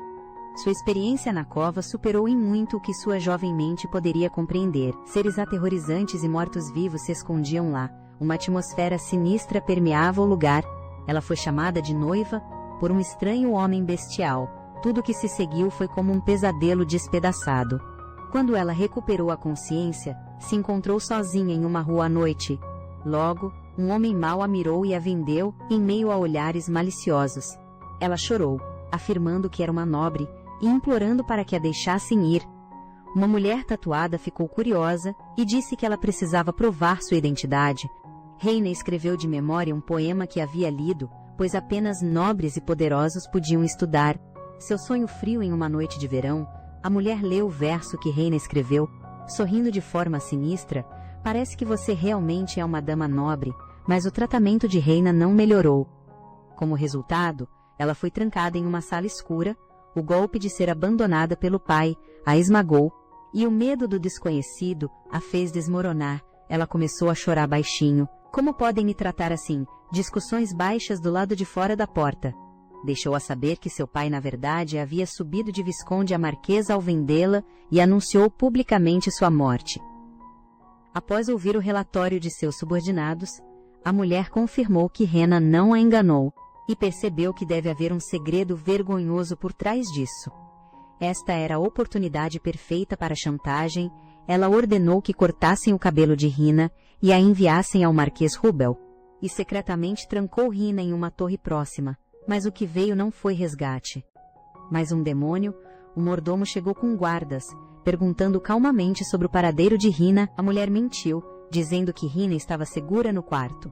Sua experiência na cova superou em muito o que sua jovem mente poderia compreender. Seres aterrorizantes e mortos-vivos se escondiam lá. Uma atmosfera sinistra permeava o lugar. Ela foi chamada de noiva por um estranho homem bestial. Tudo que se seguiu foi como um pesadelo despedaçado. Quando ela recuperou a consciência, se encontrou sozinha em uma rua à noite. Logo, um homem mau a mirou e a vendeu, em meio a olhares maliciosos. Ela chorou, afirmando que era uma nobre, e implorando para que a deixassem ir. Uma mulher tatuada ficou curiosa e disse que ela precisava provar sua identidade. Hina escreveu de memória um poema que havia lido, pois apenas nobres e poderosos podiam estudar. Seu sonho frio em uma noite de verão, a mulher leu o verso que Hina escreveu, sorrindo de forma sinistra. Parece que você realmente é uma dama nobre, mas o tratamento de Hina não melhorou. Como resultado, ela foi trancada em uma sala escura. O golpe de ser abandonada pelo pai a esmagou, e o medo do desconhecido a fez desmoronar. Ela começou a chorar baixinho. Como podem me tratar assim? Discussões baixas do lado de fora da porta. Deixou-a saber que seu pai, na verdade, havia subido de visconde a marquesa ao vendê-la e anunciou publicamente sua morte. Após ouvir o relatório de seus subordinados, a mulher confirmou que Hina não a enganou e percebeu que deve haver um segredo vergonhoso por trás disso. Esta era a oportunidade perfeita para a chantagem. Ela ordenou que cortassem o cabelo de Hina e a enviassem ao Marquês Rubel, e secretamente trancou Hina em uma torre próxima, mas o que veio não foi resgate. Mas um demônio, o mordomo chegou com guardas, perguntando calmamente sobre o paradeiro de Hina. A mulher mentiu, dizendo que Hina estava segura no quarto.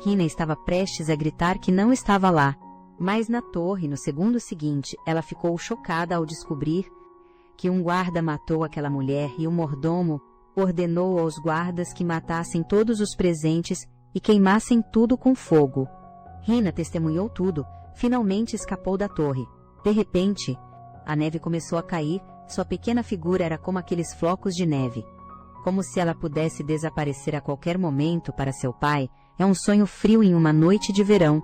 Hina estava prestes a gritar que não estava lá, mas na torre, no segundo seguinte, ela ficou chocada ao descobrir que um guarda matou aquela mulher e o mordomo ordenou aos guardas que matassem todos os presentes e queimassem tudo com fogo. Hina testemunhou tudo, finalmente escapou da torre. De repente, a neve começou a cair, sua pequena figura era como aqueles flocos de neve. Como se ela pudesse desaparecer a qualquer momento para seu pai, é um sonho frio em uma noite de verão.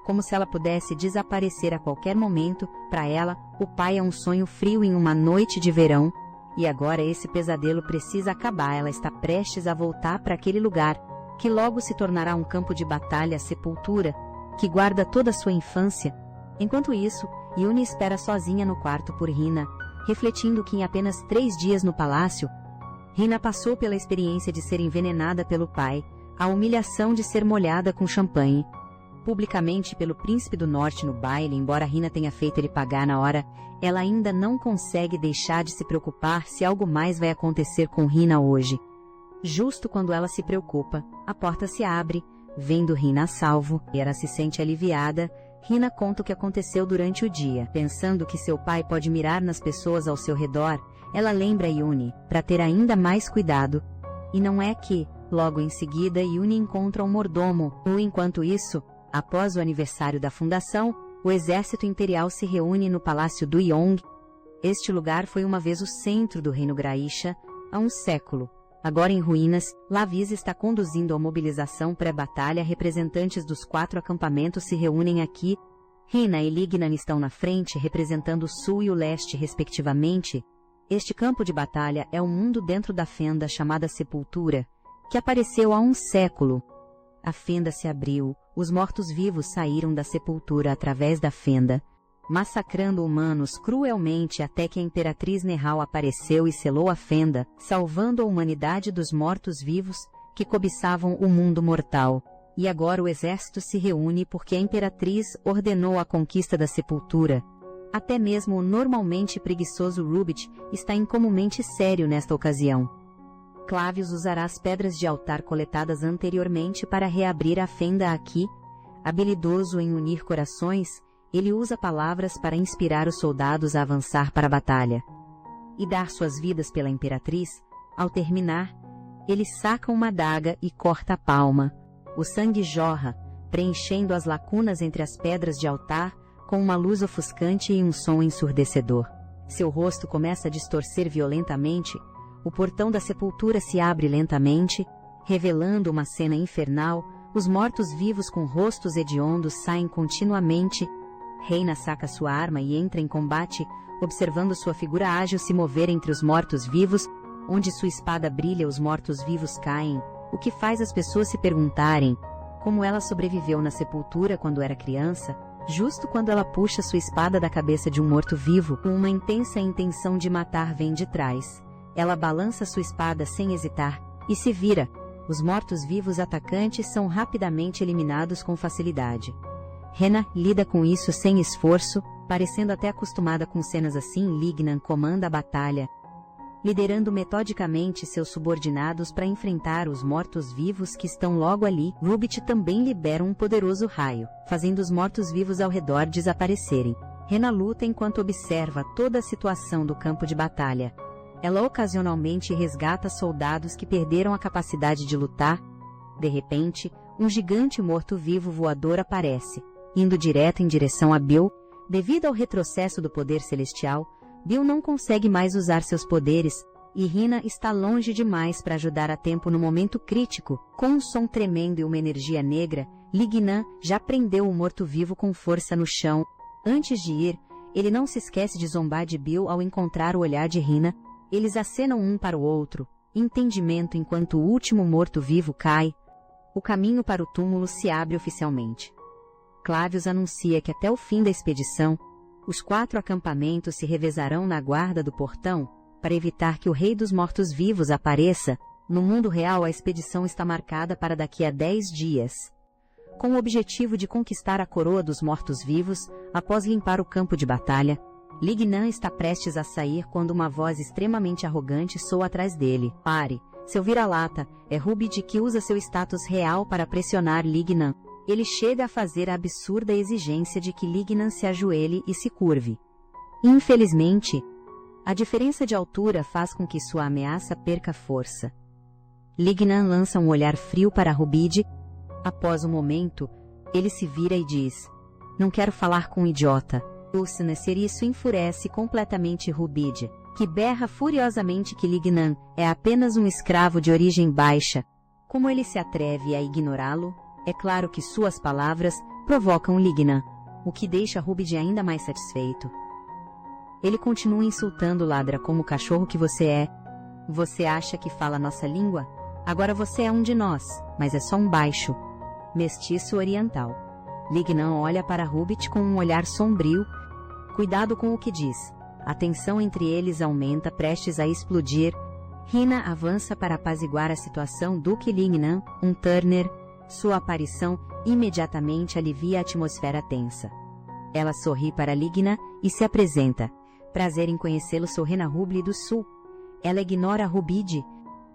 Como se ela pudesse desaparecer a qualquer momento, para ela, o pai é um sonho frio em uma noite de verão. E agora esse pesadelo precisa acabar. Ela está prestes a voltar para aquele lugar, que logo se tornará um campo de batalha, a sepultura, que guarda toda a sua infância. Enquanto isso, Yuni espera sozinha no quarto por Hina, refletindo que em apenas 3 dias no palácio, Hina passou pela experiência de ser envenenada pelo pai, a humilhação de ser molhada com champanhe, publicamente pelo príncipe do norte no baile. Embora Hina tenha feito ele pagar na hora, ela ainda não consegue deixar de se preocupar se algo mais vai acontecer com Hina hoje. Justo quando ela se preocupa, a porta se abre, vendo Hina a salvo, e ela se sente aliviada. Hina conta o que aconteceu durante o dia. Pensando que seu pai pode mirar nas pessoas ao seu redor, ela lembra Yuni, para ter ainda mais cuidado. E não é que, logo em seguida, Yuni encontra um mordomo. Enquanto isso, após o aniversário da fundação, o exército imperial se reúne no Palácio do Yong. Este lugar foi uma vez o centro do reino Graisha, há um século. Agora em ruínas, Lavis está conduzindo a mobilização pré-batalha. Representantes dos 4 acampamentos se reúnem aqui. Hina e Lignan estão na frente, representando o sul e o leste, respectivamente. Este campo de batalha é um mundo dentro da fenda chamada Sepultura, que apareceu há um século. A fenda se abriu, os mortos-vivos saíram da sepultura através da fenda, massacrando humanos cruelmente até que a Imperatriz Nehal apareceu e selou a fenda, salvando a humanidade dos mortos-vivos que cobiçavam o mundo mortal. E agora o exército se reúne porque a Imperatriz ordenou a conquista da sepultura. Até mesmo o normalmente preguiçoso Rubit está incomumente sério nesta ocasião. Clavius usará as pedras de altar coletadas anteriormente para reabrir a fenda aqui. Habilidoso em unir corações, Ele usa palavras para inspirar os soldados a avançar para a batalha e dar suas vidas pela imperatriz. Ao terminar, ele saca uma adaga e corta a palma. O sangue jorra, preenchendo as lacunas entre as pedras de altar, com uma luz ofuscante e um som ensurdecedor. Seu rosto começa a distorcer violentamente. O portão da sepultura se abre lentamente, revelando uma cena infernal. Os mortos-vivos com rostos hediondos saem continuamente. Reina saca sua arma e entra em combate, observando sua figura ágil se mover entre os mortos-vivos. Onde sua espada brilha, os mortos-vivos caem, o que faz as pessoas se perguntarem como ela sobreviveu na sepultura quando era criança. Justo quando ela puxa sua espada da cabeça de um morto-vivo, uma intensa intenção de matar vem de trás. Ela balança sua espada sem hesitar e se vira. Os mortos-vivos atacantes são rapidamente eliminados com facilidade. Rena lida com isso sem esforço, parecendo até acostumada com cenas assim. Lignan comanda a batalha, liderando metodicamente seus subordinados para enfrentar os mortos-vivos que estão logo ali. Rubit também libera um poderoso raio, fazendo os mortos-vivos ao redor desaparecerem. Rena luta enquanto observa toda a situação do campo de batalha. Ela ocasionalmente resgata soldados que perderam a capacidade de lutar. De repente, um gigante morto-vivo voador aparece, indo direto em direção a Bill. Devido ao retrocesso do poder celestial, Bill não consegue mais usar seus poderes, e Rina está longe demais para ajudar a tempo no momento crítico. Com um som tremendo e uma energia negra, Lignan já prendeu o morto-vivo com força no chão. Antes de ir, ele não se esquece de zombar de Bill ao encontrar o olhar de Rina. Eles acenam um para o outro, entendimento enquanto o último morto-vivo cai. O caminho para o túmulo se abre oficialmente. Clavius anuncia que até o fim da expedição, os 4 acampamentos se revezarão na guarda do portão, para evitar que o Rei dos Mortos-Vivos apareça. No mundo real, a expedição está marcada para daqui a 10 dias. Com o objetivo de conquistar a coroa dos mortos-vivos, após limpar o campo de batalha, Lignan está prestes a sair quando uma voz extremamente arrogante soa atrás dele. Pare, seu vira-lata. É Rubid que usa seu status real para pressionar Lignan. Ele chega a fazer a absurda exigência de que Lignan se ajoelhe e se curve. Infelizmente, a diferença de altura faz com que sua ameaça perca força. Lignan lança um olhar frio para Rubid. Após um momento, ele se vira e diz: "Não quero falar com um idiota." Isso enfurece completamente Rubid, que berra furiosamente que Lignan é apenas um escravo de origem baixa. Como ele se atreve a ignorá-lo? É claro que suas palavras provocam Lignan, o que deixa Rubid ainda mais satisfeito. Ele continua insultando Ladra como o cachorro que você é. Você acha que fala nossa língua? Agora você é um de nós, mas é só um baixo. Mestiço oriental. Lignan olha para Rubid com um olhar sombrio. Cuidado com o que diz. A tensão entre eles aumenta, prestes a explodir. Rina avança para apaziguar a situação. Duque Lignan, um Turner. Sua aparição imediatamente alivia a atmosfera tensa. Ela sorri para Lignan e se apresenta. Prazer em conhecê-lo, sou Rena Rubli do Sul. Ela ignora Rubid,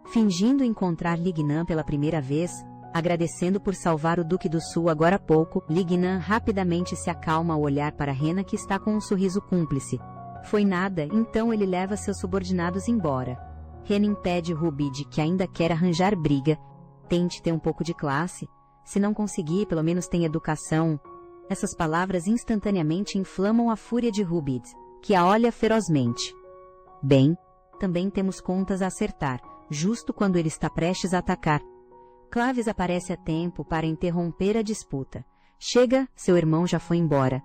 fingindo encontrar Lignan pela primeira vez, agradecendo por salvar o Duque do Sul agora há pouco. Lignan rapidamente se acalma ao olhar para Rena, que está com um sorriso cúmplice. Foi nada, então ele leva seus subordinados embora. Rena impede Rubid, que ainda quer arranjar briga. Tente ter um pouco de classe. Se não conseguir, pelo menos tenha educação. Essas palavras instantaneamente inflamam a fúria de Rubid, que a olha ferozmente. Bem, também temos contas a acertar, justo quando ele está prestes a atacar. Claves aparece a tempo para interromper a disputa. Chega, seu irmão já foi embora.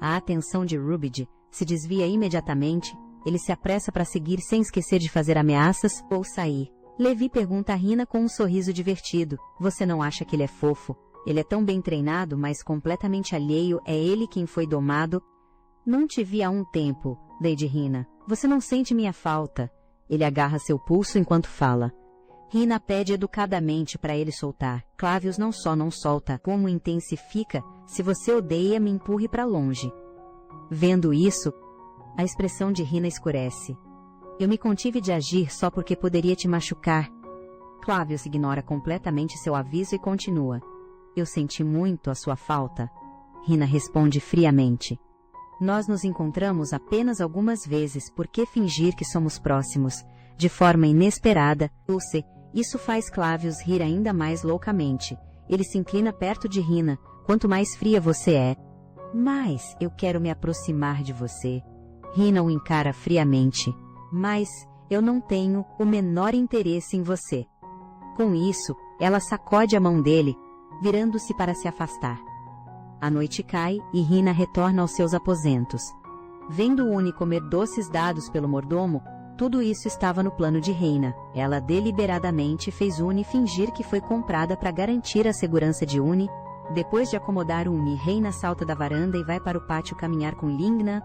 A atenção de Rubid se desvia imediatamente. Ele se apressa para seguir sem esquecer de fazer ameaças ou sair. Levi pergunta a Rina com um sorriso divertido. Você não acha que ele é fofo? Ele é tão bem treinado, mas completamente alheio. É ele quem foi domado. Não te vi há um tempo, Lady Rina. Você não sente minha falta. Ele agarra seu pulso enquanto fala. Rina pede educadamente para ele soltar. Clavius não só não solta, como intensifica. Se você odeia, me empurre para longe. Vendo isso, a expressão de Rina escurece. Eu me contive de agir só porque poderia te machucar. Clavius ignora completamente seu aviso e continua. Eu senti muito a sua falta. Rina responde friamente. Nós nos encontramos apenas algumas vezes, por que fingir que somos próximos? De forma inesperada, Dulce, isso faz Clavius rir ainda mais loucamente. Ele se inclina perto de Rina, quanto mais fria você é. Mas eu quero me aproximar de você. Rina o encara friamente. Mas eu não tenho o menor interesse em você. Com isso, ela sacode a mão dele, virando-se para se afastar. A noite cai e Rina retorna aos seus aposentos. Vendo Uni comer doces dados pelo mordomo, tudo isso estava no plano de Rina. Ela deliberadamente fez Uni fingir que foi comprada para garantir a segurança de Uni. Depois de acomodar Uni, Rina salta da varanda e vai para o pátio caminhar com Lignan.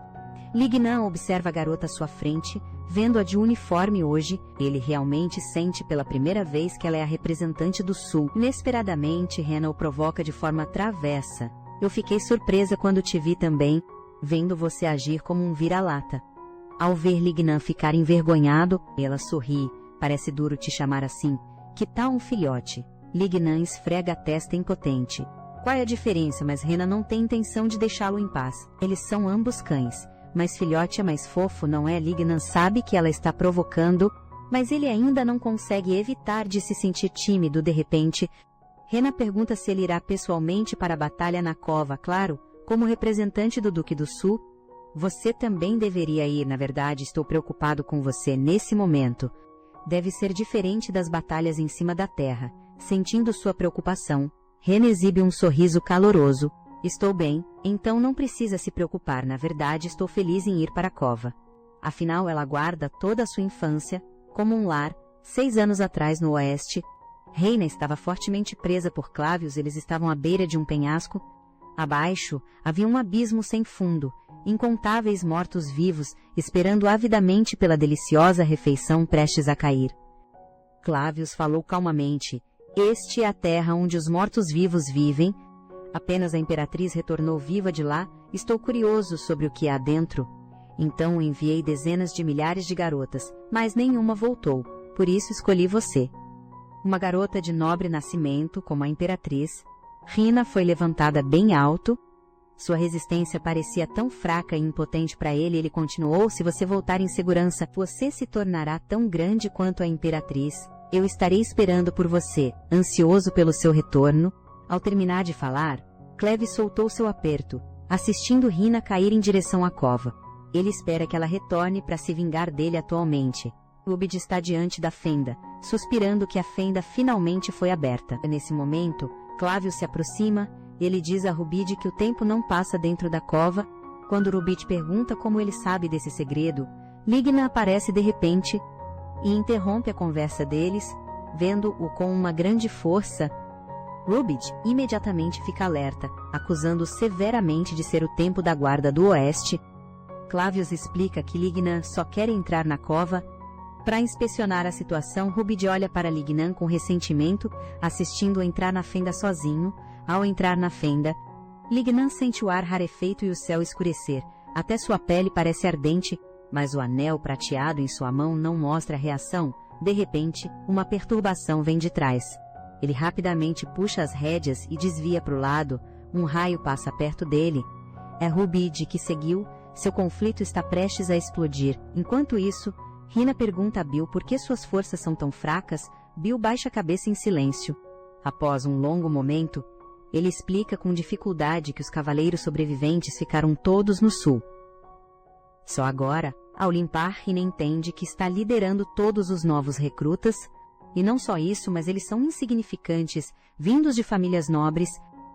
Lignan observa a garota à sua frente, vendo-a de uniforme hoje. Ele realmente sente pela primeira vez que ela é a representante do Sul. Inesperadamente, Rina o provoca de forma travessa. Eu fiquei surpresa quando te vi também, vendo você agir como um vira-lata. Ao ver Lignan ficar envergonhado, ela sorri. Parece duro te chamar assim. Que tal um filhote? Lignan esfrega a testa impotente. Qual é a diferença? Mas Rina não tem intenção de deixá-lo em paz. Eles são ambos cães. Mas filhote é mais fofo, não é? Lignan sabe que ela está provocando, mas ele ainda não consegue evitar de se sentir tímido de repente. Rina pergunta se ele irá pessoalmente para a batalha na cova, claro, como representante do Duque do Sul. Você também deveria ir, na verdade estou preocupado com você nesse momento. Deve ser diferente das batalhas em cima da terra. Sentindo sua preocupação, Rina exibe um sorriso caloroso. Estou bem, então não precisa se preocupar, na verdade estou feliz em ir para a cova. Afinal ela guarda toda a sua infância, como um lar, 6 anos atrás no oeste. Rina estava fortemente presa por Clavius, eles estavam à beira de um penhasco. Abaixo, havia um abismo sem fundo, incontáveis mortos-vivos, esperando avidamente pela deliciosa refeição prestes a cair. Clavius falou calmamente. Este é a terra onde os mortos-vivos vivem. Apenas a Imperatriz retornou viva de lá. Estou curioso sobre o que há dentro. Então enviei dezenas de milhares de garotas, mas nenhuma voltou. Por isso escolhi você. Uma garota de nobre nascimento, como a Imperatriz. Rina foi levantada bem alto. Sua resistência parecia tão fraca e impotente para ele. Ele continuou: se você voltar em segurança, você se tornará tão grande quanto a Imperatriz. Eu estarei esperando por você, ansioso pelo seu retorno. Ao terminar de falar, Cleves soltou seu aperto, assistindo Rina cair em direção à cova. Ele espera que ela retorne para se vingar dele atualmente. Rubid está diante da fenda, suspirando que a fenda finalmente foi aberta. Nesse momento, Clavius se aproxima. Ele diz a Rubid que o tempo não passa dentro da cova. Quando Rubid pergunta como ele sabe desse segredo, Lignan aparece de repente e interrompe a conversa deles, vendo-o com uma grande força. Rubid imediatamente fica alerta, acusando-o severamente de ser o tempo da guarda do oeste. Clavius explica que Lignan só quer entrar na cova para inspecionar a situação. Rubid olha para Lignan com ressentimento, assistindo-o entrar na fenda sozinho. Ao entrar na fenda, Lignan sente o ar rarefeito e o céu escurecer. Até sua pele parece ardente, mas o anel prateado em sua mão não mostra reação. De repente, uma perturbação vem de trás. Ele rapidamente puxa as rédeas e desvia para o lado. Um raio passa perto dele. É Rubid que seguiu. Seu conflito está prestes a explodir. Enquanto isso, Rina pergunta a Bill por que suas forças são tão fracas. Bill baixa a cabeça em silêncio. Após um longo momento, ele explica com dificuldade que os cavaleiros sobreviventes ficaram todos no sul. Só agora, ao limpar, Rina entende que está liderando todos os novos recrutas. E não só isso, mas eles são insignificantes, vindos de famílias nobres,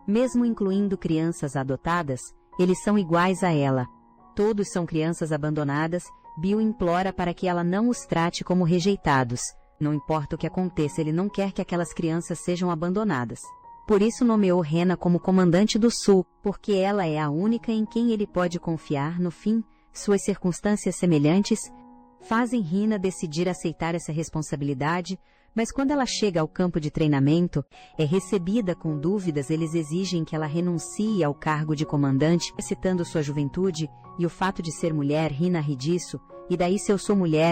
mesmo incluindo crianças adotadas, eles são iguais a ela. Todos são crianças abandonadas. Bill implora para que ela não os trate como rejeitados. Não importa o que aconteça, ele não quer que aquelas crianças sejam abandonadas. Por isso nomeou Rena como comandante do Sul, porque ela é a única em quem ele pode confiar. No fim, suas circunstâncias semelhantes fazem Rina decidir aceitar essa responsabilidade, mas quando ela chega ao campo de treinamento, é recebida com dúvidas. Eles exigem que ela renuncie ao cargo de comandante, citando sua juventude e o fato de ser mulher. Rina ri disso. E daí, se eu sou mulher,